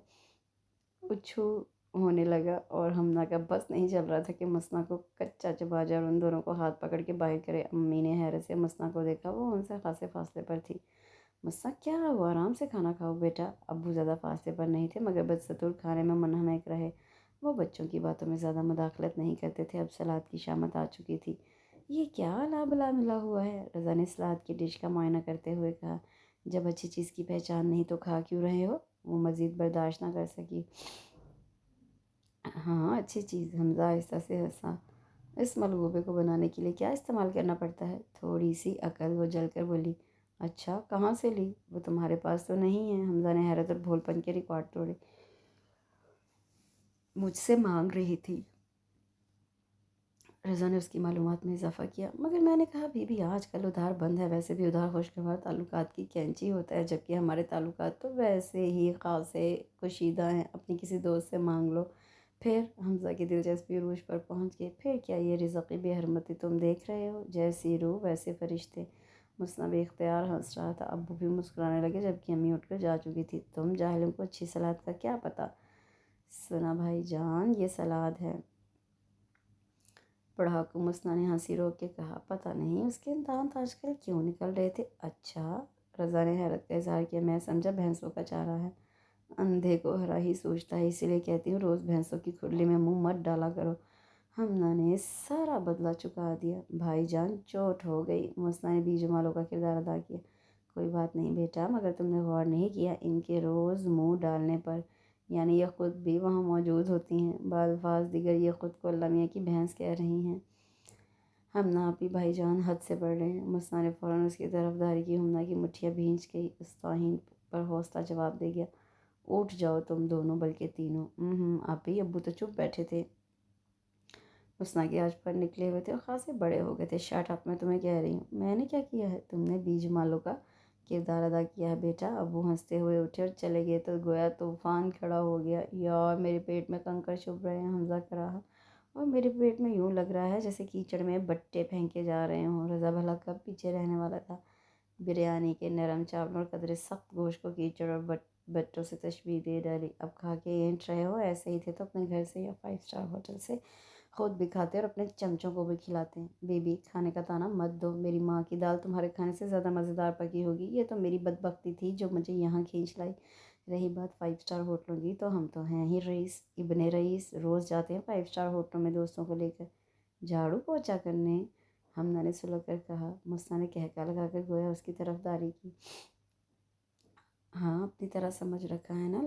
اچھو ہونے لگا، اور حمزہ کا بس نہیں چل رہا تھا کہ مسنا کو کچا چبا جائے اور ان دونوں کو ہاتھ پکڑ کے باہر کرے۔ امی نے حیرت سے مسنا کو دیکھا، وہ ان سے خاصے فاصلے پر تھی۔ مسنا کیا ہوا، آرام سے کھانا کھاؤ بیٹا۔ ابو زیادہ فاصلے پر نہیں تھے، مگر بدستور کھانے میں منہمک رہے۔ وہ بچوں کی باتوں میں زیادہ مداخلت نہیں کرتے تھے۔ اب سلاد کی شامت آ چکی تھی۔ یہ کیا الا بلا ملا ہوا ہے، رضا نے سلاد کی ڈش کا معائنہ کرتے ہوئے کہا۔ جب اچھی چیز کی پہچان نہیں تو کھا کیوں رہے ہو؟ وہ مزید برداشت نہ کر سکی۔ ہاں اچھی چیز، حمزہ آہستہ سے ہنسا۔ اس ملغوبے کو بنانے کے لیے کیا استعمال کرنا پڑتا ہے؟ تھوڑی سی عقل، وہ جل کر بولی۔ اچھا کہاں سے لی؟ وہ تمہارے پاس تو نہیں ہے؟ حمزہ نے حیرت اور بھول پن کے ریکارڈ توڑے۔ مجھ سے مانگ رہی تھی، رضا نے اس کی معلومات میں اضافہ کیا۔ مگر میں نے کہا بی بی آج کل ادھار بند ہے، ویسے بھی ادھار خوشگوار تعلقات کی کینچی ہوتا ہے، جبکہ ہمارے تعلقات تو ویسے ہی خاصے کشیدہ ہیں، اپنی کسی دوست سے مانگ لو۔ پھر حمزہ کی دلچسپی عروج پر پہنچ گئی۔ پھر کیا یہ رزق بے حرمتی تم دیکھ رہے ہو؟ جیسی روح ویسے فرشتے۔ مسنا بے اختیار ہنس رہا تھا۔ ابو بھی مسکرانے لگے، جبکہ امی اٹھ کر جا چکی تھی۔ تم جاہلوں کو اچھی سلاد کا کیا پتہ؟ سنا بھائی جان، یہ سلاد ہے، پڑھاکو مسنا نے ہنسی روک کے کہا۔ پتہ نہیں اس کے دانت آج کل کیوں نکل رہے تھے۔ اچھا، رضا نے حیرت کا اظہار کیا۔ میں سمجھا بھینسوں کا چارہ ہے۔ اندھے کو ہرا ہی سوچتا ہے، اسی لیے کہتی ہوں روز بھینسوں کی کھرلی میں منہ مت ڈالا کرو۔ حمزہ نے سارا بدلہ چکا دیا۔ بھائی جان چوٹ ہو گئی، مسنا نے بیجمالوں کا کردار ادا کیا۔ کوئی بات نہیں بیٹا، مگر تم نے غور نہیں کیا ان کے روز منہ ڈالنے پر، یعنی یہ خود بھی وہاں موجود ہوتی ہیں۔ بالفاظ دیگر یہ خود کو اللہ میاں کی بھینس کہہ رہی ہیں۔ ہمنا آپی بھائی جان حد سے بڑھ رہے ہیں۔ مسنا نے فوراً اس کی طرفداری کی۔ ہمنا کی مٹھیاں بھینچ گئی۔ اس توہین پر حوصلہ جواب دے گیا۔ اٹھ جاؤ تم دونوں، بلکہ تینوں۔ آپی ابو تو چپ بیٹھے تھے، مسنا کے آج پر نکلے ہوئے تھے اور خاصے بڑے ہو گئے تھے۔ شٹ اپ، میں تمہیں کہہ رہی ہوں۔ میں نے کیا کیا ہے؟ تم نے بیج مالوں کا کردار ادا کیا ہے بیٹا۔ ابو ہنستے ہوئے اٹھے اور چلے گئے تو گویا طوفان کھڑا ہو گیا۔ یار میرے پیٹ میں کنکر چبھ رہے ہیں، حمزہ کر رہا، اور میرے پیٹ میں یوں لگ رہا ہے جیسے کیچڑ میں بٹے پھینکے جا رہے ہوں۔ رضا بھلا کب پیچھے رہنے والا تھا؟ بریانی کے نرم چاول اور قدرے سخت گوشت کو کیچڑ اور بٹوں سے تشبیہ دے ڈالی۔ اب کھا کے اینٹ رہے ہو؟ ایسے ہی تھے تو اپنے گھر سے یا 5 اسٹار ہوٹل سے خود بھی کھاتے اور اپنے چمچوں کو بھی کھلاتے ہیں۔ بی کھانے کا طعنہ مت دو، میری ماں کی دال تمہارے کھانے سے زیادہ مزیدار پکی ہوگی۔ یہ تو میری بدبختی تھی جو مجھے یہاں کھینچ لائی۔ رہی بات 5 اسٹار ہوٹلوں کی، تو ہم تو ہیں ہی رئیس ابن رئیس، روز جاتے ہیں 5 اسٹار ہوٹلوں میں دوستوں کو لے کر جھاڑو پوچھا کرنے، حمنا نے سلگ کر کہا۔ مسنا نے کہکا لگا کر گویا اس کی طرفداری کی۔ ہاں اپنی طرح سمجھ رکھا ہے نا،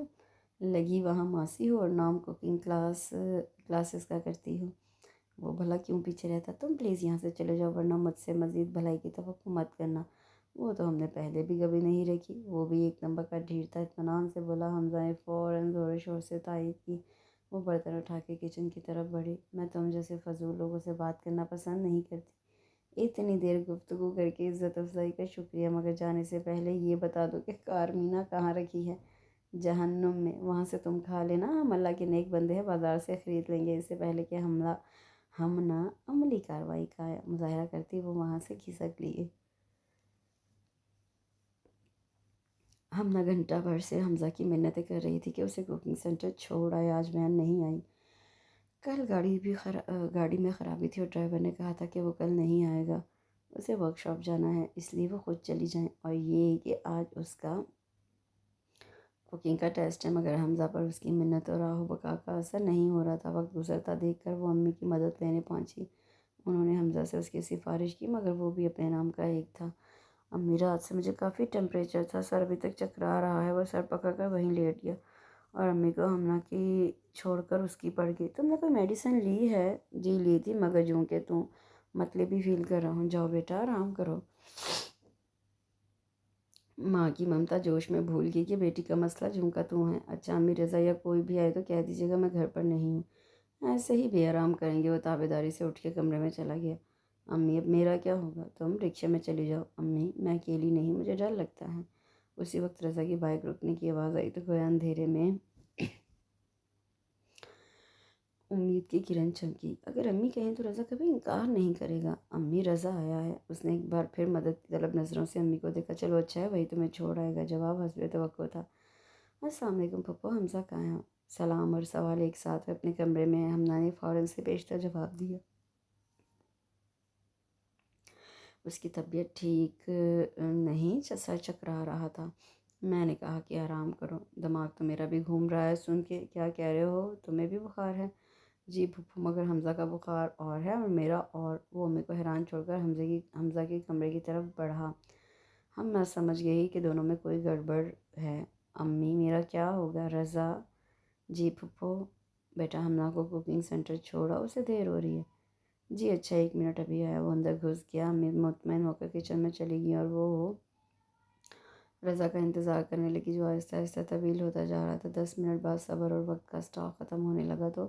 لگی وہاں ماسی ہو اور نام کوکنگ کلاسز کا کرتی ہو۔ وہ بھلا کیوں پیچھے رہتا؟ تم پلیز یہاں سے چلے جاؤ ورنہ مجھ سے مزید بھلائی کی توقع مت کرنا۔ وہ تو ہم نے پہلے بھی کبھی نہیں رکھی۔ وہ بھی ایک نمبر کا ڈھیر تھا، اطمینان سے بولا حمزہ نے فوراً زور و شور سے تائید کی۔ وہ برتن اٹھا کے کچن کی طرف بڑھی۔ میں تم جیسے فضول لوگوں سے بات کرنا پسند نہیں کرتی۔ اتنی دیر گفتگو کر کے عزت افزائی کا شکریہ، مگر جانے سے پہلے یہ بتا دو کہ کارمینہ کہاں رکھی ہے؟ جہنم میں۔ وہاں سے تم کھا لینا، ہم اللہ کے نیک بندے ہیں، بازار سے خرید لیں گے۔ اس سے پہلے کہ ہم نہ عملی کارروائی کا مظاہرہ کرتی وہ وہاں سے کھسک لیے۔ ہم نہ گھنٹہ بھر سے حمزہ کی منتیں کر رہی تھی کہ اسے کوکنگ سینٹر چھوڑ آئے، آج وین نہیں آئی۔ کل گاڑی میں خرابی تھی اور ڈرائیور نے کہا تھا کہ وہ کل نہیں آئے گا، اسے ورک شاپ جانا ہے، اس لیے وہ خود چلی جائیں۔ اور یہ کہ آج اس کا کوکنگ کا ٹیسٹ ہے، مگر حمزہ پر اس کی منت اور آہ و بکا کا اثر نہیں ہو رہا تھا۔ وقت گزرتا دیکھ کر وہ امی کی مدد لینے پہنچی۔ انہوں نے حمزہ سے اس کی سفارش کی، مگر وہ بھی اپنے نام کا ایک تھا۔ امی رات سے مجھے کافی ٹیمپریچر تھا، سر ابھی تک چکرا رہا ہے۔ وہ سر پکڑ کر وہیں لیٹ گیا اور امی کو ہمنا کی چھوڑ کر اس کی پڑ گئی۔ تم نے کوئی میڈیسن لی ہے؟ جی لی تھی، مگر جوں کہ تم مطلبی فیل کر رہا ہوں۔ جاؤ بیٹا آرام کرو۔ ماں کی ممتا جوش میں بھول گئی کہ بیٹی کا مسئلہ جوں کا توں ہے۔ اچھا امی، رضا یا کوئی بھی آئے تو کہہ دیجیے گا میں گھر پر نہیں ہوں، ایسے ہی بے آرام کریں گے۔ وہ تابعداری سے اٹھ کے کمرے میں چلا گیا۔ امی اب میرا کیا ہوگا؟ تم رکشے میں چلی جاؤ۔ امی میں اکیلی نہیں، مجھے ڈر لگتا ہے۔ اسی وقت رضا کی بائک رکنے کی آواز آئی تو گویا اندھیرے میں امید کی کرن چمکی۔ اگر امی کہیں تو رضا کبھی انکار نہیں کرے گا۔ امی رضا آیا ہے۔ اس نے ایک بار پھر مدد کی طلب نظروں سے امی کو دیکھا۔ چلو اچھا ہے، وہی تمہیں چھوڑ آئے گا۔ جواب حسب توقع تھا۔ السلام علیکم پھپھو، حمزہ کہاں ہے؟ سلام اور سوال ایک ساتھ ہوئے۔ اپنے کمرے میں ہیں، ہمنا نے فوراً سے بیشتر جواب دیا۔ اس کی طبیعت ٹھیک نہیں، سر چکرا رہا تھا۔ میں نے کہا کہ آرام کرو۔ دماغ تو میرا بھی گھوم رہا ہے سن کے۔ کیا کہہ رہے ہو؟ تمہیں بھی بخار ہے؟ جی پھپھو، مگر حمزہ کا بخار اور ہے اور میرا اور۔ وہ امی کو حیران چھوڑ کر حمزہ کے کمرے کی طرف بڑھا۔ ہم نہ سمجھ گئی کہ دونوں میں کوئی گڑبڑ ہے۔ امی میرا کیا ہوگا؟ رضا؟ جی پھپھو۔ بیٹا حمنا کو کوکنگ سینٹر چھوڑا، اسے دیر ہو رہی ہے۔ جی اچھا، 1 منٹ ابھی آیا۔ وہ اندر گھس گیا۔ امی مطمئن ہو کر کچن میں چلی گئی اور وہ رضا کا انتظار کرنے لگی، جو آہستہ آہستہ طویل ہوتا جا رہا تھا۔ 10 منٹ بعد صبر اور وقت کا اسٹاک ختم ہونے لگا تو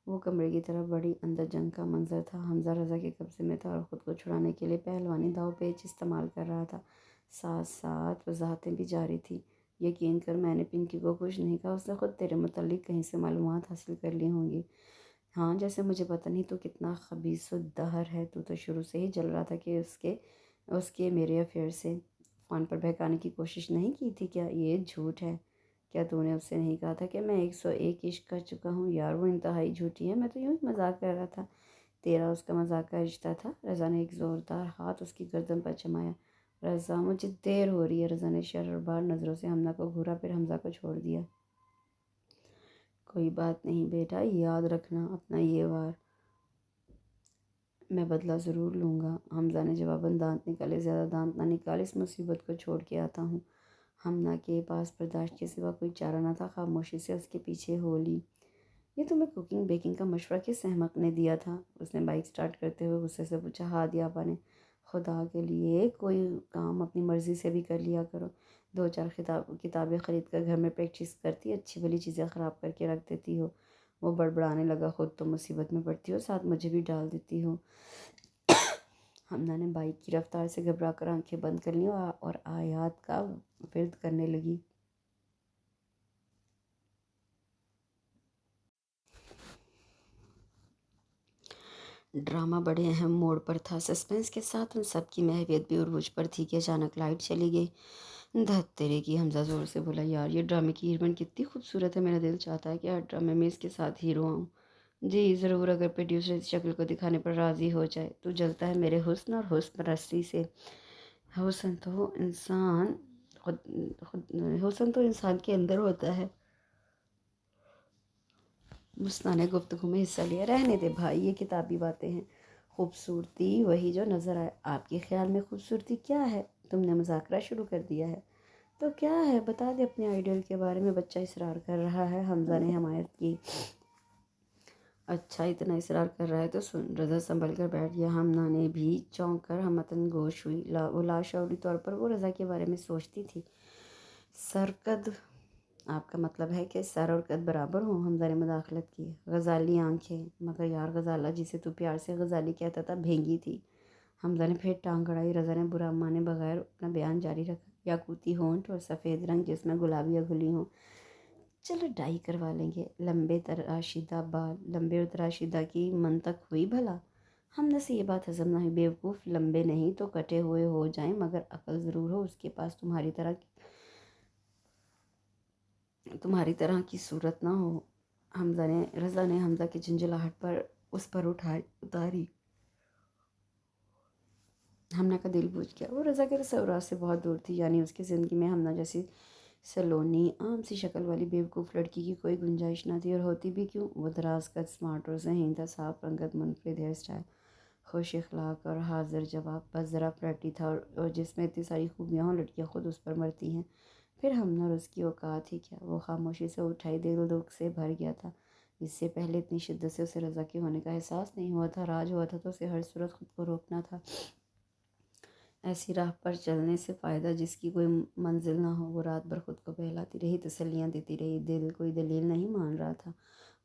وہ کمرے کی طرف بڑھی۔ اندر جنگ کا منظر تھا۔ حمزہ رضا کے قبضے میں تھا اور خود کو چھڑانے کے لیے پہلوانی داؤ پیچ استعمال کر رہا تھا۔ ساتھ ساتھ وضاحتیں بھی جاری تھیں۔ یقین کر میں نے پنکی کو کچھ نہیں کہا، اس نے خود تیرے متعلق کہیں سے معلومات حاصل کر لی ہوں گی۔ ہاں، جیسے مجھے پتہ نہیں تو کتنا خبیث الدہر ہے۔ تو شروع سے ہی جل رہا تھا کہ اس کے میرے افیئر سے فون پر بہکانے کی کوشش نہیں کی تھی کیا؟ یہ جھوٹ ہے۔ کیا تو نے اس سے نہیں کہا تھا کہ میں 101 عشق کر چکا ہوں؟ یار وہ انتہائی جھوٹی ہے، میں تو یوں ہی مذاق کر رہا تھا۔ تیرا اس کا مذاق کا رشتہ تھا؟ رضا نے ایک زوردار ہاتھ اس کی گردن پر جمایا۔ رضا مجھے دیر ہو رہی ہے۔ رضا نے شرربار نظروں سے ہمنا کو گھورا، پھر حمزہ کو چھوڑ دیا۔ کوئی بات نہیں بیٹا، یاد رکھنا اپنا یہ وار میں بدلہ ضرور لوں گا۔ حمزہ نے جواباً دانت نکالے۔ زیادہ دانت نہ نکال، اس مصیبت کو چھوڑ کے آتا ہوں۔ ہمنا کے پاس برداشت کے سوا کوئی چارہ نہ تھا، خاموشی سے اس کے پیچھے ہو لی۔ یہ تمہیں کوکنگ بیکنگ کا مشورہ کس احمق نے دیا تھا؟ اس نے بائک سٹارٹ کرتے ہوئے غصے سے پوچھا۔ ہادیہ آپا نے۔ خدا کے لیے کوئی کام اپنی مرضی سے بھی کر لیا کرو۔ 2-4 کتابیں خرید کر گھر میں پریکٹس کرتی، اچھی بھلی چیزیں خراب کر کے رکھ دیتی ہو۔ وہ بڑبڑانے لگا۔ خود تو مصیبت میں پڑتی ہو، ساتھ مجھے بھی ڈال دیتی ہو۔ ہمنا نے بائک کی رفتار سے گھبرا کر آنکھیں بند کر لیں اور آیات کا ورد کرنے لگی۔ ڈرامہ بڑے اہم موڑ پر تھا۔ سسپنس کے ساتھ ان سب کی محویت بھی عروج پر تھی کہ اچانک لائٹ چلی گئی۔ دھت تیرے کی، حمزہ زور سے بولا۔ یار یہ ڈرامے کی ہیروئن کتنی خوبصورت ہے، میرا دل چاہتا ہے کہ ہر ڈرامے میں اس کے ساتھ ہیرو آؤں۔ جی ضرور، اگر پروڈیوسر اس شکل کو دکھانے پر راضی ہو جائے۔ تو جلتا ہے میرے حسن اور حسن پرستی سے۔ حسن تو انسان کے اندر ہوتا ہے۔ مسنا نے گفتگو میں حصہ لیا۔ رہنے دے بھائی، یہ کتابی باتیں ہیں۔ خوبصورتی وہی جو نظر آئے۔ آپ کے خیال میں خوبصورتی کیا ہے؟ تم نے مذاکرہ شروع کر دیا ہے۔ تو کیا ہے؟ بتا دے اپنے آئیڈیل کے بارے میں، بچہ اصرار کر رہا ہے۔ حمزہ نے حمایت کی۔ اچھا اتنا اصرار کر رہا ہے تو سن۔ رضا سنبھل کر بیٹھ گیا۔ ہمنا نے بھی چونک کر ہمتن گوش ہوئی۔ وہ لاشعوری طور پر وہ رضا کے بارے میں سوچتی تھی۔ سرقد، آپ کا مطلب ہے کہ سر اور قد برابر ہوں؟ حمزہ نے مداخلت کی۔ غزالی آنکھیں، مگر یار غزالہ جسے تو پیار سے غزالی کہتا تھا بھینگی تھی۔ حمزہ نے پھر ٹانگ اڑائی۔ رضا نے برا مانے بغیر اپنا بیان جاری رکھا۔ یاقوتی ہونٹ اور سفید رنگ جس میں گلابیاں گھلی ہوں۔ چلو ڈائی کروا لیں گے۔ لمبے تراشیدہ بال، لمبے اور تراشیدہ کی منطق ہوئی بھلا؟ حمزہ سے یہ بات ہضم نہ ہوئی۔ بیوقوف، لمبے نہیں تو کٹے ہوئے ہو جائیں مگر عقل ضرور ہو اس کے پاس، تمہاری طرح کی صورت نہ ہو۔ رضا نے حمزہ کی جھنجھلاہٹ پر اس پر اتاری۔ ہمنا کا دل بوجھ گیا۔ وہ رضا کے تصورات سے بہت دور تھی، یعنی اس کی زندگی میں ہمنا جیسی سلونی عام سی شکل والی بیوقوف لڑکی کی کوئی گنجائش نہ تھی، اور ہوتی بھی کیوں؟ وہ دراز قد، سمارٹ اور ذہین تھا، صاف رنگت، منفرد ہیئر سٹائل، خوش اخلاق اور حاضر جواب، بس ذرا فلیرٹی تھا، اور جس میں اتنی ساری خوبیاں ہوں لڑکیاں خود اس پر مرتی ہیں۔ پھر ہمنا اور اس کی اوقات ہی کیا؟ وہ خاموشی سے اٹھائی، دل دکھ سے بھر گیا تھا۔ اس سے پہلے اتنی شدت سے اسے رضا کے ہونے کا احساس نہیں ہوا تھا۔ راج ہوا تھا تو اسے ہر صورت خود کو روکنا تھا۔ ایسی راہ پر چلنے سے فائدہ جس کی کوئی منزل نہ ہو۔ وہ رات بھر خود کو بہلاتی رہی، تسلیاں دیتی رہی، دل کوئی دلیل نہیں مان رہا تھا۔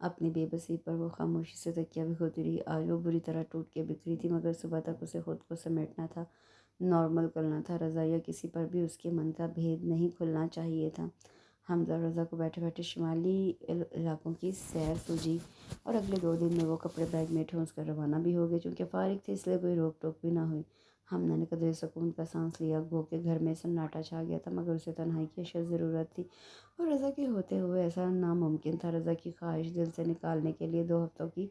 اپنی بے بسی پر وہ خاموشی سے تکیہ بھگوتی رہی۔ آج وہ بری طرح ٹوٹ کے بکھری تھی، مگر صبح تک اسے خود کو سمیٹنا تھا، نارمل کرنا تھا۔ رضا یا کسی پر بھی اس کے من کا بھید نہیں کھلنا چاہیے تھا۔ حمزہ اور رضا کو بیٹھے بیٹھے شمالی علاقوں کی سیر سوجی، اور اگلے 2 دن میں وہ کپڑے بیگ میں ٹھونس کر روانہ بھی ہو گئے۔ چونکہ فارغ تھے اس لیے کوئی روک ٹوک بھی نہ ہوئی۔ ہمنا نے قدرے سکون کا سانس لیا۔ گو کہ گھر میں سناٹا چھا گیا تھا، مگر اسے تنہائی کی اشد ضرورت تھی، اور رضا کے ہوتے ہوئے ایسا ناممکن تھا۔ رضا کی خواہش دل سے نکالنے کے لیے 2 ہفتوں کی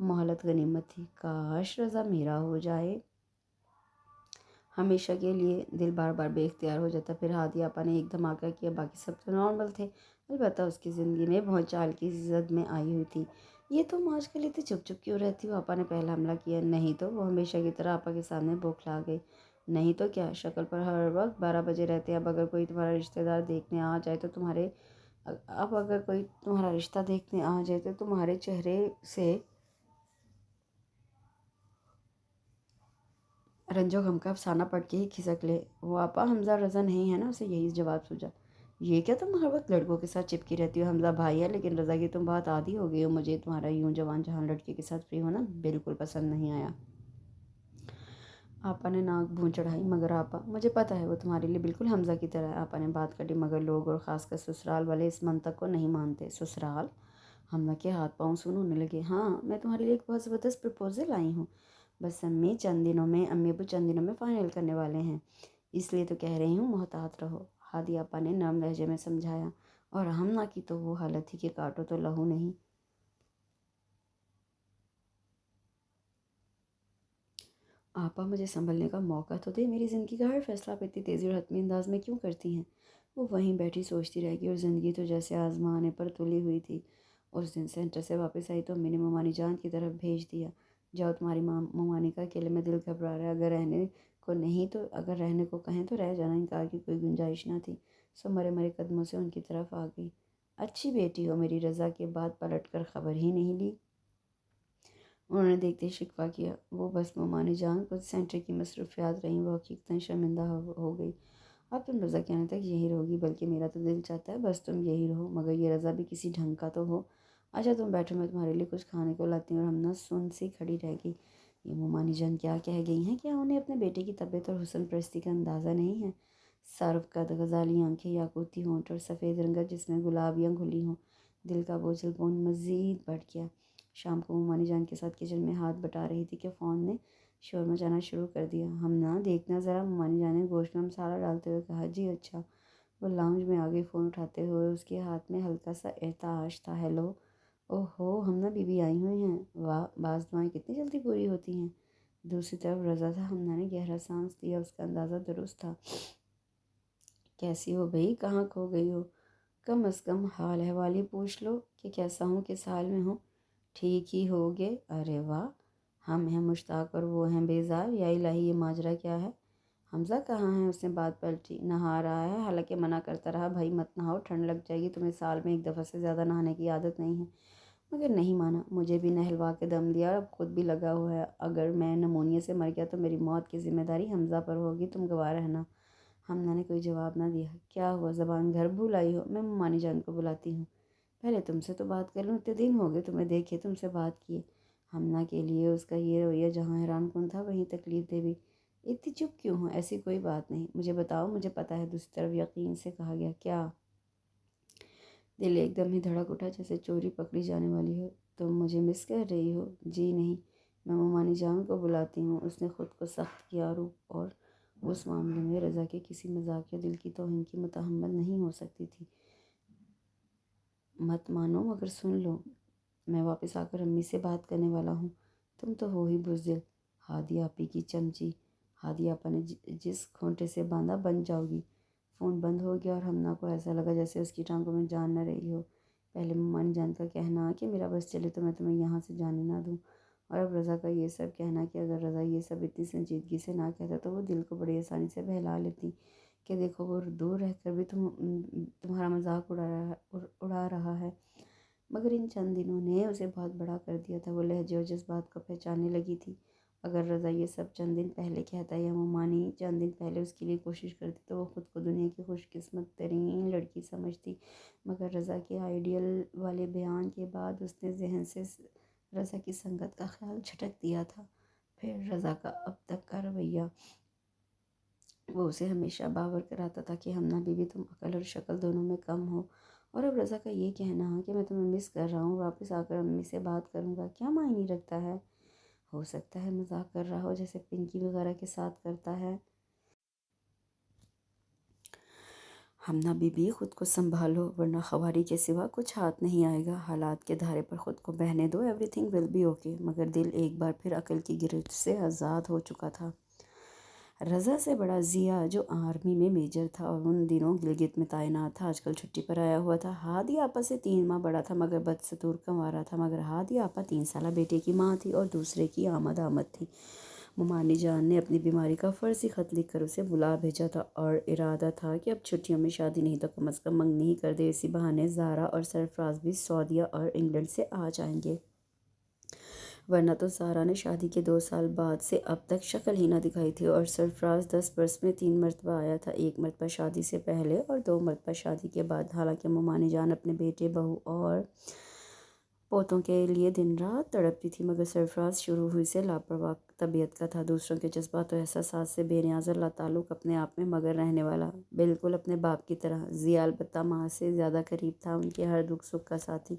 مہلت غنیمت تھی۔ کاش رضا میرا ہو جائے ہمیشہ کے لیے۔ دل بار بار بے اختیار ہو جاتا۔ پھر ہادی آپا نے ایک دھماکہ کیا۔ باقی سب تو نارمل تھے، البتہ اس کی زندگی میں بھونچال کی زد میں آئی ہوئی تھی۔ یہ تم آج کل اتنی چپ چپ کیوں رہتی ہو؟ آپا نے پہلا حملہ کیا۔ نہیں تو، وہ ہمیشہ کی طرح آپا کے سامنے بوکھلا گئی۔ نہیں تو کیا، شکل پر ہر وقت 12 بجے رہتے ہیں۔ اب اگر کوئی تمہارا رشتہ دیکھنے آ جائے تو تمہارے چہرے سے رنج و غم کا افسانہ پڑھ کے ہی کھسک لے۔ وہ آپا حمزہ رضا نہیں ہے نا؟ اسے یہی جواب سوچا۔ یہ کیا تم ہر وقت لڑکوں کے ساتھ چپکی رہتی ہو؟ حمزہ بھائی ہے، لیکن رضا کی تم بہت عادی ہو گئی ہو۔ مجھے تمہارا یوں جوان جہان لڑکے کے ساتھ فری ہونا بالکل پسند نہیں آیا۔ آپا نے ناک بھون چڑھائی۔ مگر آپا، مجھے پتہ ہے وہ تمہارے لیے بالکل حمزہ کی طرح ہے۔ آپا نے بات کاٹی۔ مگر لوگ اور خاص کر سسرال والے اس منطق کو نہیں مانتے۔ سسرال؟ حمزہ کے ہاتھ پاؤں سون ہونے لگے۔ ہاں، میں تمہارے لیے ایک بہت زبردست پرپوزل لائی ہوں۔ بس امی ابو چند دنوں میں فائنل کرنے والے ہیں، اس لیے تو کہہ رہی ہوں محتاط رہو، ہادی آپا نے نرم لہجے میں سمجھایا۔ اور ہمنا کی تو وہ حالت تھی کہ کاٹو تو لہو نہیں۔ آپا مجھے سنبھلنے کا موقع تو دے، میری زندگی کا ہر فیصلہ آپ اتنی تیزی اور حتمی انداز میں کیوں کرتی ہیں؟ وہ وہیں بیٹھی سوچتی رہ گئی، اور زندگی تو جیسے آزمانے پر تلی ہوئی تھی۔ اس دن سینٹر سے واپس آئی تو امی نے ممانی جان کی طرف بھیج دیا۔ جاؤ، تمہاری ممانی کا اکیلے میں دل گھبرا رہا ہے، اگر رہنے کو کہیں تو رہ جانا۔ انکار کی کوئی گنجائش نہ تھی، سو مرے مرے قدموں سے ان کی طرف آ گئی۔ اچھی بیٹی ہو میری۔ رضا کے بعد پلٹ کر خبر ہی نہیں لی، انہوں نے دیکھتے ہی شکوہ کیا۔ وہ بس ممانی جان، کچھ سینٹر کی مصروفیات رہیں، وہ حقیقتاً شرمندہ ہو گئی۔ اب تم رضا کے آنے تک یہی رہو گی؟ بلکہ میرا تو دل چاہتا ہے بس تم یہی رہو، مگر یہ رضا بھی کسی ڈھنگ کا تو ہو۔ اچھا تم بیٹھو، میں تمہارے لیے کچھ کھانے کو لاتی ہوں۔ اور ہمنا سن سی کھڑی رہ گئی۔ یہ ممانی جان کیا کہہ گئی ہیں؟ کیا انہیں اپنے بیٹے کی طبیعت اور حسن پرستی کا اندازہ نہیں ہے؟ سرو قد، غزالی آنکھیں، یاقوتی ہونٹ اور سفید رنگت جس میں گلابیاں گھلی ہوں۔ دل کا بوجھل پون مزید بڑھ گیا۔ شام کو ممانی جان کے ساتھ کچن میں ہاتھ بٹا رہی تھی کہ فون نے شور مچانا شروع کر دیا۔ ہمنا دیکھنا ذرا، ممانی جان نے گوشت میں مسالہ ڈالتے ہوئے کہا۔ جی اچھا۔ وہ لاؤنج میں آگے، فون اٹھاتے ہوئے اس کے ہاتھ میں ہلکا سا ارتعاش تھا۔ ہیلو، اوہ ہو، ہمنا بی بی آئی ہوئی ہیں، واہ، بعض دعائیں کتنی جلدی پوری ہوتی ہیں۔ دوسری طرف رضا تھا۔ ہمنا نے گہرا سانس لیا، اس کا اندازہ درست تھا۔ کیسی ہو بھئی، کہاں کھو گئی ہو؟ کم از کم حال احوال ہی پوچھ لو کہ کیسا ہوں، کس حال میں ہوں۔ ٹھیک ہی ہوگے؟ ارے واہ، ہم ہیں مشتاق اور وہ ہیں بیزار، یا الہی یہ ماجرا کیا ہے؟ حمزہ کہاں ہے؟ اس نے بات پلٹی۔ نہا رہا ہے، حالانکہ منع کرتا رہا، بھائی مت نہاؤ، ٹھنڈ لگ جائے گی، تمہیں سال میں 1 دفعہ سے زیادہ نہانے کی عادت نہیں ہے۔ مگر نہیں مانا، مجھے بھی نہلوا کے دم دیا اور اب خود بھی لگا ہوا ہے۔ اگر میں نمونیا سے مر گیا تو میری موت کی ذمہ داری حمزہ پر ہوگی، تم گواہ رہنا۔ حمزہ نے کوئی جواب نہ دیا۔ کیا ہوا، زبان گھر بھول آئی ہو؟ میں ممانی جان کو بلاتی ہوں۔ پہلے تم سے تو بات کر لوں، اتنے دن ہو گئے تمہیں دیکھے، تم سے بات کیے۔ حمزہ کے لیے اس کا یہ رویہ جہاں حیران کن تھا وہیں تکلیف دہ بھی۔ اتنی چپ کیوں ہوں؟ ایسی کوئی بات نہیں، مجھے بتاؤ، مجھے پتہ ہے۔ دوسری طرف یقین سے کہا گیا۔ کیا؟ دل ایک دم ہی دھڑک اٹھا جیسے چوری پکڑی جانے والی ہو۔ تم مجھے مس کر رہی ہو؟ جی نہیں، میں ممانی جان کو بلاتی ہوں۔ اس نے خود کو سخت کیا اور اس معاملے میں رضا کے کسی مذاق یا دل کی توہین کی متحمل نہیں ہو سکتی تھی۔ مت مانو مگر سن لو، میں واپس آ کر امی سے بات کرنے والا ہوں۔ تم تو ہو ہی بزدل، ہادی آپی کی چمچی۔ ہادی آپا نے جس کھونٹے سے باندھا بن جاؤ گی۔ فون بند ہو گیا اور ہمنا کو ایسا لگا جیسے اس کی ٹانگوں میں جان نہ رہی ہو۔ پہلے ممانی جان کا کہنا کہ میرا بس چلے تو میں تمہیں یہاں سے جانے نہ دوں، اور اب رضا کا یہ سب کہنا کہ اگر رضا یہ سب اتنی سنجیدگی سے نہ کہتا تو وہ دل کو بڑی آسانی سے بہلا لیتی کہ دیکھو وہ دور رہ کر بھی تمہارا مذاق اڑا رہا ہے۔ مگر ان چند دنوں نے اسے بہت بڑا کر دیا تھا۔ وہ لہجے اور جذبات کو پہچاننے لگی تھی۔ اگر رضا یہ سب چند دن پہلے کہتا یا ممانی چند دن پہلے اس کے لیے کوشش کرتی تو وہ خود کو دنیا کی خوش قسمت ترین لڑکی سمجھتی۔ مگر رضا کے آئیڈیل والے بیان کے بعد اس نے ذہن سے رضا کی سنگت کا خیال جھٹک دیا تھا۔ پھر رضا کا اب تک کا رویہ، وہ اسے ہمیشہ باور کراتا تھا کہ ہمنا بیوی تم عقل اور شکل دونوں میں کم ہو، اور اب رضا کا یہ کہنا کہ میں تمہیں مس کر رہا ہوں، واپس آ کر امی سے بات کروں گا، کیا معنی رکھتا ہے؟ ہو سکتا ہے مذاق کر رہا ہو جیسے پنکی وغیرہ کے ساتھ کرتا ہے۔ ہمنا بی بی خود کو سنبھالو ورنہ خواری کے سوا کچھ ہاتھ نہیں آئے گا۔ حالات کے دھارے پر خود کو بہنے دو، everything will be okay. مگر دل ایک بار پھر عقل کی گرفت سے آزاد ہو چکا تھا۔ رضا سے بڑا ضیا جو آرمی میں میجر تھا اور ان دنوں گلگت میں تعینات تھا، آج کل چھٹی پر آیا ہوا تھا۔ ہادی آپا سے 3 ماہ بڑا تھا مگر بدستور کنوارا تھا، مگر ہادی آپا 3 سالہ بیٹے کی ماں تھی اور دوسرے کی آمد تھی۔ ممانی جان نے اپنی بیماری کا فرضی خط لکھ کر اسے بلا بھیجا تھا اور ارادہ تھا کہ اب چھٹیوں میں شادی نہیں تو کم از کم منگنی ہی کر دے، اسی بہانے زہرا اور سرفراز بھی سعودیہ اور انگلینڈ سے آ جائیں گے۔ ورنہ تو زہرا نے شادی کے 2 سال بعد سے اب تک شکل ہی نہ دکھائی تھی، اور سرفراز 10 برس میں 3 مرتبہ آیا تھا، 1 مرتبہ شادی سے پہلے اور 2 مرتبہ شادی کے بعد۔ حالانکہ ممانی جان اپنے بیٹے، بہو اور پوتوں کے لیے دن رات تڑپتی تھی، مگر سرفراز شروع ہوئی سے لاپرواہ طبیعت کا تھا، دوسروں کے جذبات و احساسات سے بے نیاز اور لاتعلق، اپنے آپ میں مگر رہنے والا، بالکل اپنے باپ کی طرح۔ ضیا البتہ ماں سے زیادہ قریب تھا، ان کے ہر دکھ سکھ کا ساتھی۔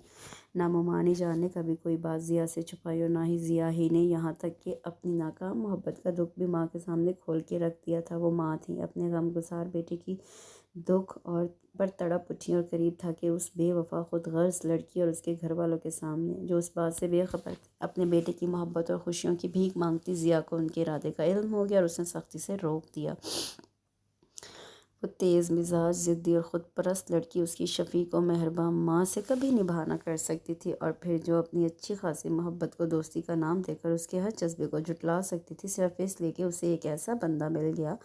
نہ ممانی جان نے کبھی کوئی بات ضیا سے چھپائی اور نہ ہی ضیا ہی نے، یہاں تک کہ اپنی ناکام محبت کا دکھ بھی ماں کے سامنے کھول کے رکھ دیا تھا۔ وہ ماں تھیں، اپنے غم گسار بیٹے کی دکھ اور پر تڑپ اٹھیں، اور قریب تھا کہ اس بے وفا خود غرض لڑکی اور اس کے گھر والوں کے سامنے، جو اس بات سے بے خبر تھی، اپنے بیٹے کی محبت اور خوشیوں کی بھیک مانگتی، ضیا کو ان کے ارادے کا علم ہو گیا اور اس نے سختی سے روک دیا۔ وہ تیز مزاج، ضدی اور خود پرست لڑکی اس کی شفیق و مہربان ماں سے کبھی نبھا نہ کر سکتی تھی، اور پھر جو اپنی اچھی خاصی محبت کو دوستی کا نام دے کر اس کے ہر جذبے کو جھٹلا سکتی تھی، صرف اس لیے کہ اسے ایک ایسا بندہ مل گیا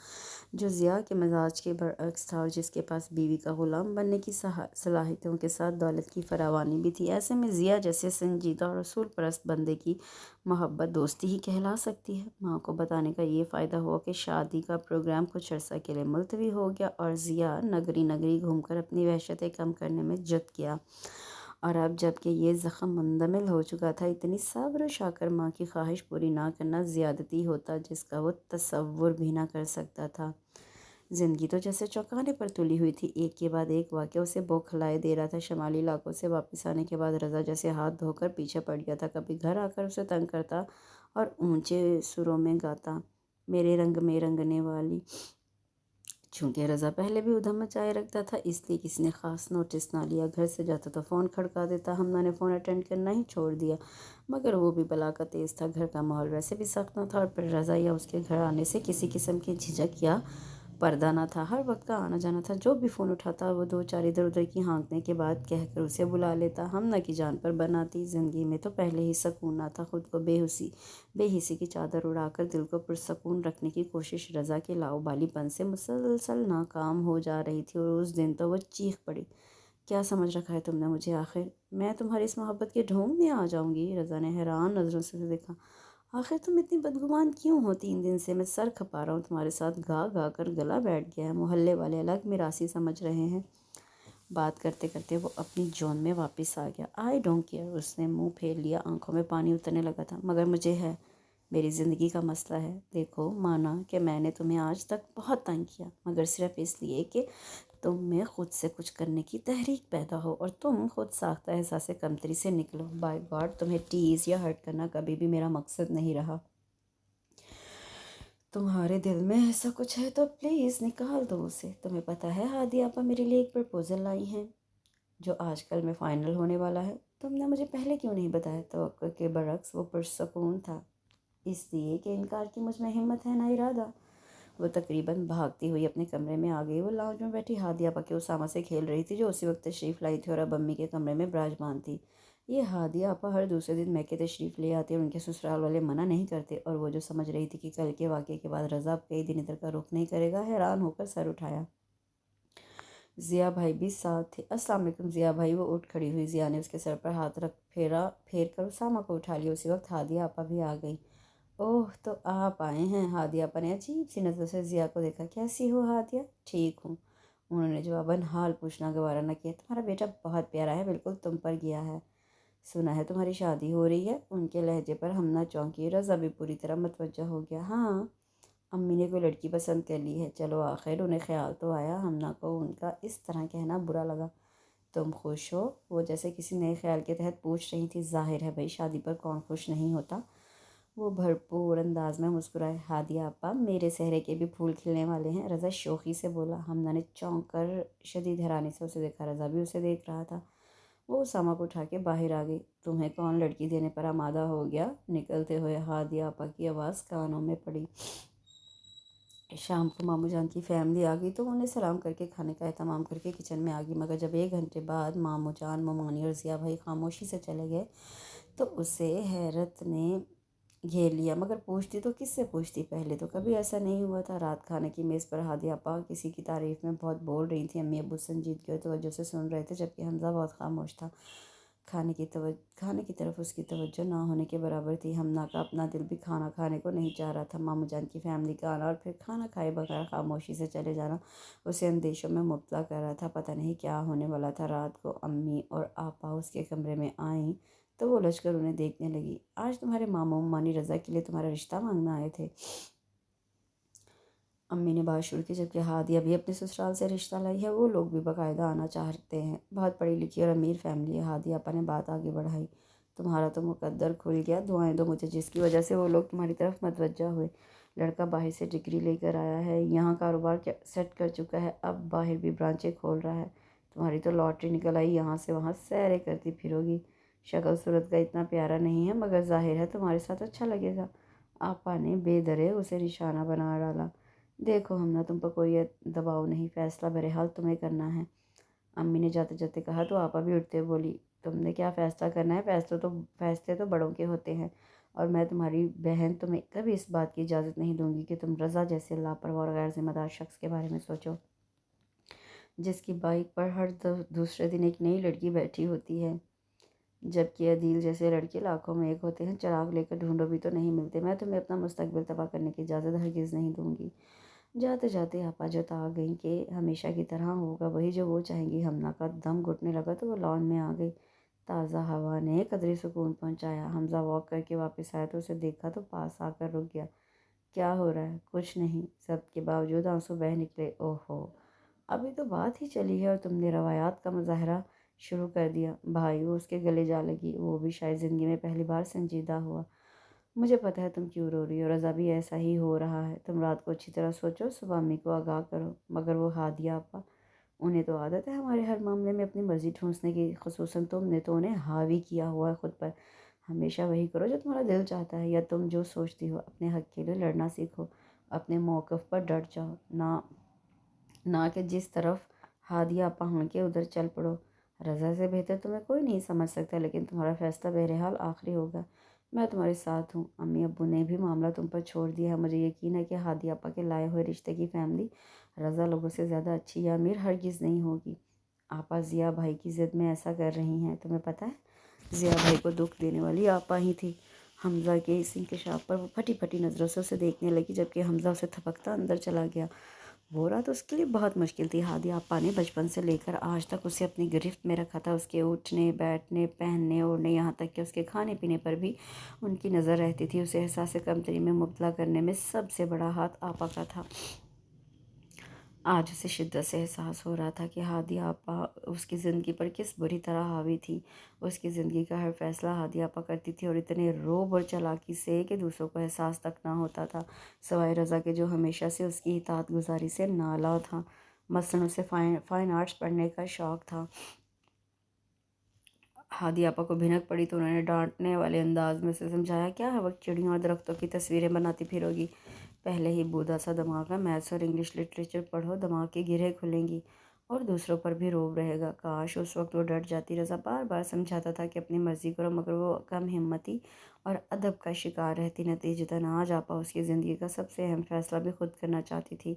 جو ضیا کے مزاج کے برعکس تھا اور جس کے پاس بیوی کا غلام بننے کی صلاحیتوں کے ساتھ دولت کی فراوانی بھی تھی۔ ایسے میں ضیا جیسے سنجیدہ اور اصول پرست بندے کی محبت دوستی ہی کہلا سکتی ہے۔ ماں کو بتانے کا یہ فائدہ ہوا کہ شادی کا پروگرام کچھ عرصہ کے لیے ملتوی ہو گیا اور ضیا نگری نگری گھوم کر اپنی وحشتیں کم کرنے میں جت کیا، اور اب جب کہ یہ زخم مندمل ہو چکا تھا، اتنی صابر و شاکر ماں کی خواہش پوری نہ کرنا زیادتی ہوتا جس کا وہ تصور بھی نہ کر سکتا تھا۔ زندگی تو جیسے چوکانے پر تلی ہوئی تھی، ایک کے بعد ایک واقعہ اسے بوکھلائے دے رہا تھا۔ شمالی علاقوں سے واپس آنے کے بعد رضا جیسے ہاتھ دھو کر پیچھے پڑ گیا تھا، کبھی گھر آ کر اسے تنگ کرتا اور اونچے سروں میں گاتا، میرے رنگ میں رنگنے والی۔ چونکہ رضا پہلے بھی ادھم مچائے رکھتا تھا، اس لیے کسی نے خاص نوٹس نہ لیا، گھر سے جاتا تو فون کھڑکا دیتا۔ ہمنا نے فون اٹینڈ کرنا ہی چھوڑ دیا، مگر وہ بھی بلا کا تیز تھا، گھر کا ماحول ویسے بھی سخت نہ تھا، اور پھر رضا یا اس کے گھر آنے سے کسی قسم کی جھجک یا پردہ نہ تھا، ہر وقت کا آنا جانا تھا، جو بھی فون اٹھاتا وہ 2 4 ادھر ادھر کی ہانکنے کے بعد کہہ کر اسے بلا لیتا۔ ہمنا کی جان پر بناتی، زندگی میں تو پہلے ہی سکون نہ تھا، خود کو بے حسی کی چادر اڑا کر دل کو پرسکون رکھنے کی کوشش رضا کے لاؤبالی پن سے مسلسل ناکام ہو جا رہی تھی، اور اس دن تو وہ چیخ پڑی کیا سمجھ رکھا ہے تم نے مجھے آخر؟ میں تمہاری اس محبت کے ڈھونگ میں آ جاؤں گی؟ رضا نے حیران نظروں سے دیکھا۔ آخر تم اتنی بدگمان کیوں ہو؟ 3 دن سے میں سر کھپا رہا ہوں تمہارے ساتھ، گا گا کر گلا بیٹھ گیا ہے، محلے والے الگ میراثی سمجھ رہے ہیں۔ بات کرتے کرتے وہ اپنی جون میں واپس آ گیا۔ آئی ڈونٹ کیئر، اس نے منہ پھیر لیا، آنکھوں میں پانی اترنے لگا تھا، مگر مجھے ہے، میری زندگی کا مسئلہ ہے۔ دیکھو، مانا کہ میں نے تمہیں آج تک بہت تنگ کیا، مگر صرف اس لیے کہ تم میں خود سے کچھ کرنے کی تحریک پیدا ہو اور تم خود ساختہ احساس کمتری سے نکلو۔ بائی گاڈ، تمہیں ٹیز یا ہرٹ کرنا کبھی بھی میرا مقصد نہیں رہا۔ تمہارے دل میں ایسا کچھ ہے تو پلیز نکال دو اسے۔ تمہیں پتہ ہے ہادی آپا میرے لیے ایک پرپوزل لائی ہیں جو آج کل میں فائنل ہونے والا ہے۔ تم نے مجھے پہلے کیوں نہیں بتایا؟ توقع کے برعکس وہ پرسکون تھا، اس لیے کہ انکار کی مجھ میں ہمت ہے نہ ارادہ۔ وہ تقریباً بھاگتی ہوئی اپنے کمرے میں آ گئی۔ وہ لاؤنج میں بیٹھی ہادی آپا کے اسامہ سے کھیل رہی تھی جو اسی وقت تشریف لائی تھی اور اب امی کے کمرے میں براجمان تھی۔ یہ ہادی آپا ہر دوسرے دن میکے تشریف لے آتے اور ان کے سسرال والے منع نہیں کرتے، اور وہ جو سمجھ رہی تھی کہ کل کے واقعے کے بعد رضا اب کئی دن ادھر کا رخ نہیں کرے گا، حیران ہو کر سر اٹھایا۔ ضیا بھائی بھی ساتھ تھے۔ السلام علیکم ضیا بھائی۔ وہ اٹھ کھڑی ہوئی، ضیا نے اس کے سر پر ہاتھ رکھ پھیر کر اسامہ کو اٹھا لیا۔ اسی وقت ہادی آپا بھی آ گئی۔ اوہ، تو آپ آئے ہیں؟ ہادی آپا نے عجیب سی نظروں سے ضیا کو دیکھا۔ کیسی ہو ہادیہ؟ ٹھیک ہوں، انہوں نے جواباً حال پوچھنا گوارا نہ کیا۔ تمہارا بیٹا بہت پیارا ہے، بالکل تم پر گیا ہے۔ سنا ہے تمہاری شادی ہو رہی ہے؟ ان کے لہجے پر ہم نہ چونکی، رضا بھی پوری طرح متوجہ ہو گیا۔ ہاں، امی نے کوئی لڑکی پسند کر لی ہے۔ چلو آخر انہیں خیال تو آیا۔ ہمنا کو ان کا اس طرح کہنا برا لگا۔ تم خوش ہو؟ وہ جیسے کسی نئے خیال کے تحت پوچھ رہی تھی۔ ظاہر ہے بھائی، شادی پر کون خوش نہیں ہوتا؟ وہ بھرپور انداز میں مسکرائے۔ ہادیہ آپا، میرے سہرے کے بھی پھول کھلنے والے ہیں، رضا شوخی سے بولا۔ ہمنا نے چونک کر شدید حیرانی سے اسے دیکھا۔ رضا بھی اسے دیکھ رہا تھا۔ وہ اسامہ کو اٹھا کے باہر آ گئی۔ تمہیں کون لڑکی دینے پر آمادہ ہو گیا؟ نکلتے ہوئے ہادیہ آپا کی آواز کانوں میں پڑی۔ شام کو ماموں جان کی فیملی آ گئی تو انہیں سلام کر کے کھانے کا اہتمام کر کے کچن میں آ گئی، مگر جب 1 گھنٹے بعد ماموں جان، ممانی اور ضیا بھائی خاموشی سے چلے گئے تو اسے حیرت نے گھیر لیا۔ مگر پوچھتی تو کس سے پوچھتی؟ پہلے تو کبھی ایسا نہیں ہوا تھا۔ رات کھانے کی میز پر ہادیہ آپا کسی کی تعریف میں بہت بول رہی تھیں۔ امی ابو سنجیدگی اور توجہ سے سن رہے تھے، جبکہ حمزہ بہت خاموش تھا۔ کھانے کی طرف اس کی توجہ نہ ہونے کے برابر تھی۔ ہمنا کا اپنا دل بھی کھانا کھانے کو نہیں چاہ رہا تھا۔ ماموں جان کی فیملی کا آنا اور پھر کھانا کھائے بغیر خاموشی سے چلے جانا اسے اندیشوں میں مبتلا کر رہا تھا۔ پتہ نہیں کیا ہونے والا تھا۔ رات کو امی اور آپا اس کے کمرے میں آئیں تو وہ لچ کر انہیں دیکھنے لگی۔ آج تمہارے ماموں ممانی رضا کے لیے تمہارا رشتہ مانگنا آئے تھے، امی نے بات شروع کی، جبکہ ہادیہ بھی اپنے سسرال سے رشتہ لائی ہے۔ وہ لوگ بھی باقاعدہ آنا چاہتے ہیں، بہت پڑھی لکھی اور امیر فیملی ہے۔ ہادیہ آپا نے بات آگے بڑھائی۔ تمہارا تو مقدر کھل گیا، دعائیں دو مجھے جس کی وجہ سے وہ لوگ تمہاری طرف متوجہ ہوئے۔ لڑکا باہر سے ڈگری لے کر آیا ہے، یہاں کاروبار سیٹ کر چکا ہے، اب باہر بھی برانچیں کھول رہا ہے۔ تمہاری تو لاٹری نکل آئی، یہاں سے وہاں سیریں کرتی پھرو گی۔ شکل صورت کا اتنا پیارا نہیں ہے، مگر ظاہر ہے تمہارے ساتھ اچھا لگے گا۔ آپا نے بے درے اسے نشانہ بنا ڈالا۔ دیکھو ہمنا، تم پر کوئی دباؤ نہیں، فیصلہ بہرحال تمہیں کرنا ہے، امی نے جاتے جاتے کہا تو آپا بھی اٹھتے بولی۔ تم نے کیا فیصلہ کرنا ہے؟ فیصلے تو بڑوں کے ہوتے ہیں، اور میں تمہاری بہن تمہیں کبھی اس بات کی اجازت نہیں دوں گی کہ تم رضا جیسے لاپرواہ اور غیر ذمہ دار شخص کے بارے میں سوچو، جس کی بائک پر ہر دوسرے دن ایک نئی لڑکی بیٹھی ہوتی ہے، جبکہ عدیل جیسے لڑکے لاکھوں میں ایک ہوتے ہیں۔ چراغ لے کر ڈھونڈو بھی تو نہیں ملتے۔ میں تمہیں اپنا مستقبل تباہ کرنے کی اجازت ہرگز نہیں دوں گی۔ جاتے جاتے آپا جتا گئیں کہ ہمیشہ کی طرح ہوگا وہی جو وہ چاہیں گی۔ ہمنا کا دم گھٹنے لگا تو وہ لان میں آ گئی۔ تازہ ہوا نے قدرے سکون پہنچایا۔ حمزہ واک کر کے واپس آیا تو اسے دیکھا تو پاس آ کر رک گیا۔ کیا ہو رہا ہے؟ کچھ نہیں، سب کے باوجود آنسو بہہ نکلے۔ اوہ ہو، ابھی تو بات ہی چلی ہے اور تم نے روایات کا مظاہرہ شروع کر دیا۔ بھائی، وہ اس کے گلے جا لگی۔ وہ بھی شاید زندگی میں پہلی بار سنجیدہ ہوا۔ مجھے پتہ ہے تم کیوں رو رہی ہو، رضا بھی ایسا ہی ہو رہا ہے۔ تم رات کو اچھی طرح سوچو، صبح امی کو آگاہ کرو۔ مگر وہ ہادیہ آپا، انہیں تو عادت ہے ہمارے ہر معاملے میں اپنی مرضی ٹھونسنے کی، خصوصاً تم نے تو انہیں حاوی کیا ہوا ہے خود پر۔ ہمیشہ وہی کرو جو تمہارا دل چاہتا ہے، یا تم جو سوچتی ہو اپنے حق کے لیے لڑنا سیکھو، اپنے موقف پر ڈٹ جاؤ، نہ کہ جس طرف ہادیہ آپا ہانکے ادھر چل پڑو۔ رضا سے بہتر تمہیں کوئی نہیں سمجھ سکتا، لیکن تمہارا فیصلہ بہرحال آخری ہوگا۔ میں تمہارے ساتھ ہوں۔ امی ابو نے بھی معاملہ تم پر چھوڑ دیا ہے۔ مجھے یقین ہے کہ ہادیہ آپا کے لائے ہوئے رشتے کی فیملی رضا لوگوں سے زیادہ اچھی یا امیر ہرگز نہیں ہوگی۔ آپا ضیاء بھائی کی ضد میں ایسا کر رہی ہیں؟ تمہیں پتہ ہے ضیاء بھائی کو دکھ دینے والی آپا ہی تھی۔ حمزہ کے اس انکشاف پر وہ پھٹی پھٹی نظروں سے اسے دیکھنے لگی، جبکہ حمزہ اسے تھپکتا اندر چلا گیا۔ وہ رات اس کے لیے بہت مشکل تھی۔ ہادی آپا نے بچپن سے لے کر آج تک اسے اپنی گرفت میں رکھا تھا۔ اس کے اٹھنے بیٹھنے، پہننے اوڑھنے، یہاں تک کہ اس کے کھانے پینے پر بھی ان کی نظر رہتی تھی۔ اسے احساس کمتری میں مبتلا کرنے میں سب سے بڑا ہاتھ آپا کا تھا۔ آج اسے شدت سے احساس ہو رہا تھا کہ ہادی آپا اس کی زندگی پر کس بری طرح حاوی تھی۔ اس کی زندگی کا ہر فیصلہ ہادی آپا کرتی تھی، اور اتنے رعب اور چالاکی سے کہ دوسروں کو احساس تک نہ ہوتا تھا، سوائے رضا کے، جو ہمیشہ سے اس کی اطاعت گزاری سے نالاں تھا۔ مثلاً اسے فائن آرٹس پڑھنے کا شوق تھا۔ ہادی آپا کو بھنک پڑی تو انہوں نے ڈانٹنے والے انداز میں اسے سمجھایا، کیا ہر وقت چڑیوں اور درختوں کی تصویریں بناتی پھرو گی؟ پہلے ہی بوڑھا سا دماغ ہے، میتھس اور انگلش لٹریچر پڑھو، دماغ کی گرہیں کھلیں گی اور دوسروں پر بھی رعب رہے گا۔ کاش اس وقت وہ ڈٹ جاتی۔ رضا بار بار سمجھاتا تھا کہ اپنی مرضی کرو، مگر وہ کم ہمتی اور ادب کا شکار رہتی۔ نتیجتاً آج آپا اس کی زندگی کا سب سے اہم فیصلہ بھی خود کرنا چاہتی تھی۔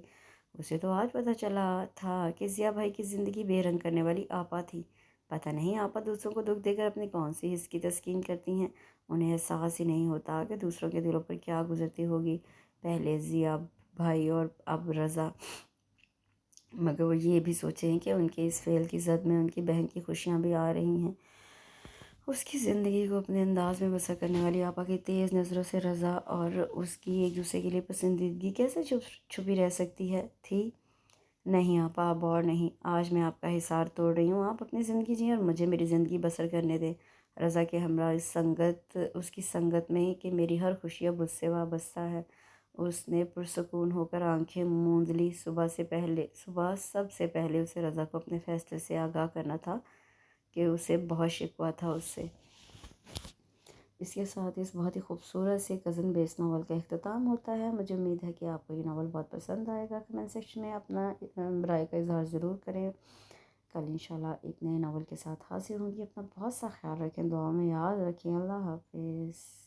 اسے تو آج پتہ چلا تھا کہ ضیاء بھائی کی زندگی بے رنگ کرنے والی آپا تھی۔ پتہ نہیں آپا دوسروں کو دکھ دے کر اپنی کون سی حس کی تسکین کرتی ہیں؟ انہیں احساس ہی نہیں ہوتا کہ دوسروں کے دلوں پر کیا گزرتی ہوگی۔ پہلے ضیاء بھائی اور اب رضا، مگر وہ یہ بھی سوچیں کہ ان کے اس فعل کی زد میں ان کی بہن کی خوشیاں بھی آ رہی ہیں۔ اس کی زندگی کو اپنے انداز میں بسر کرنے والی آپا کی تیز نظروں سے رضا اور اس کی ایک دوسرے کے لیے پسندیدگی کیسے چھپی رہ سکتی تھی؟ نہیں آپا، اب اور نہیں۔ آج میں آپ کا حصار توڑ رہی ہوں۔ آپ اپنی زندگی جئیں اور مجھے میری زندگی بسر کرنے دیں۔ رضا کے ہمراہ اس کی سنگت میں کہ میری ہر خوشی اب اس سے وابستہ ہے۔ اس نے پرسکون ہو کر آنکھیں موند لی۔ صبح سب سے پہلے اسے رضا کو اپنے فیصلے سے آگاہ کرنا تھا کہ اسے بہت شکوہ تھا اس سے۔ اس کے ساتھ اس بہت ہی خوبصورت سے کزن بیس ناول کا اختتام ہوتا ہے۔ مجھے امید ہے کہ آپ کو یہ ناول بہت پسند آئے گا۔ کمنٹ سیکشن میں اپنا رائے کا اظہار ضرور کریں۔ کل انشاءاللہ ایک نئے ناول کے ساتھ حاضر ہوں گی۔ اپنا بہت سا خیال رکھیں، دعاؤں میں یاد رکھیں۔ اللہ حافظ۔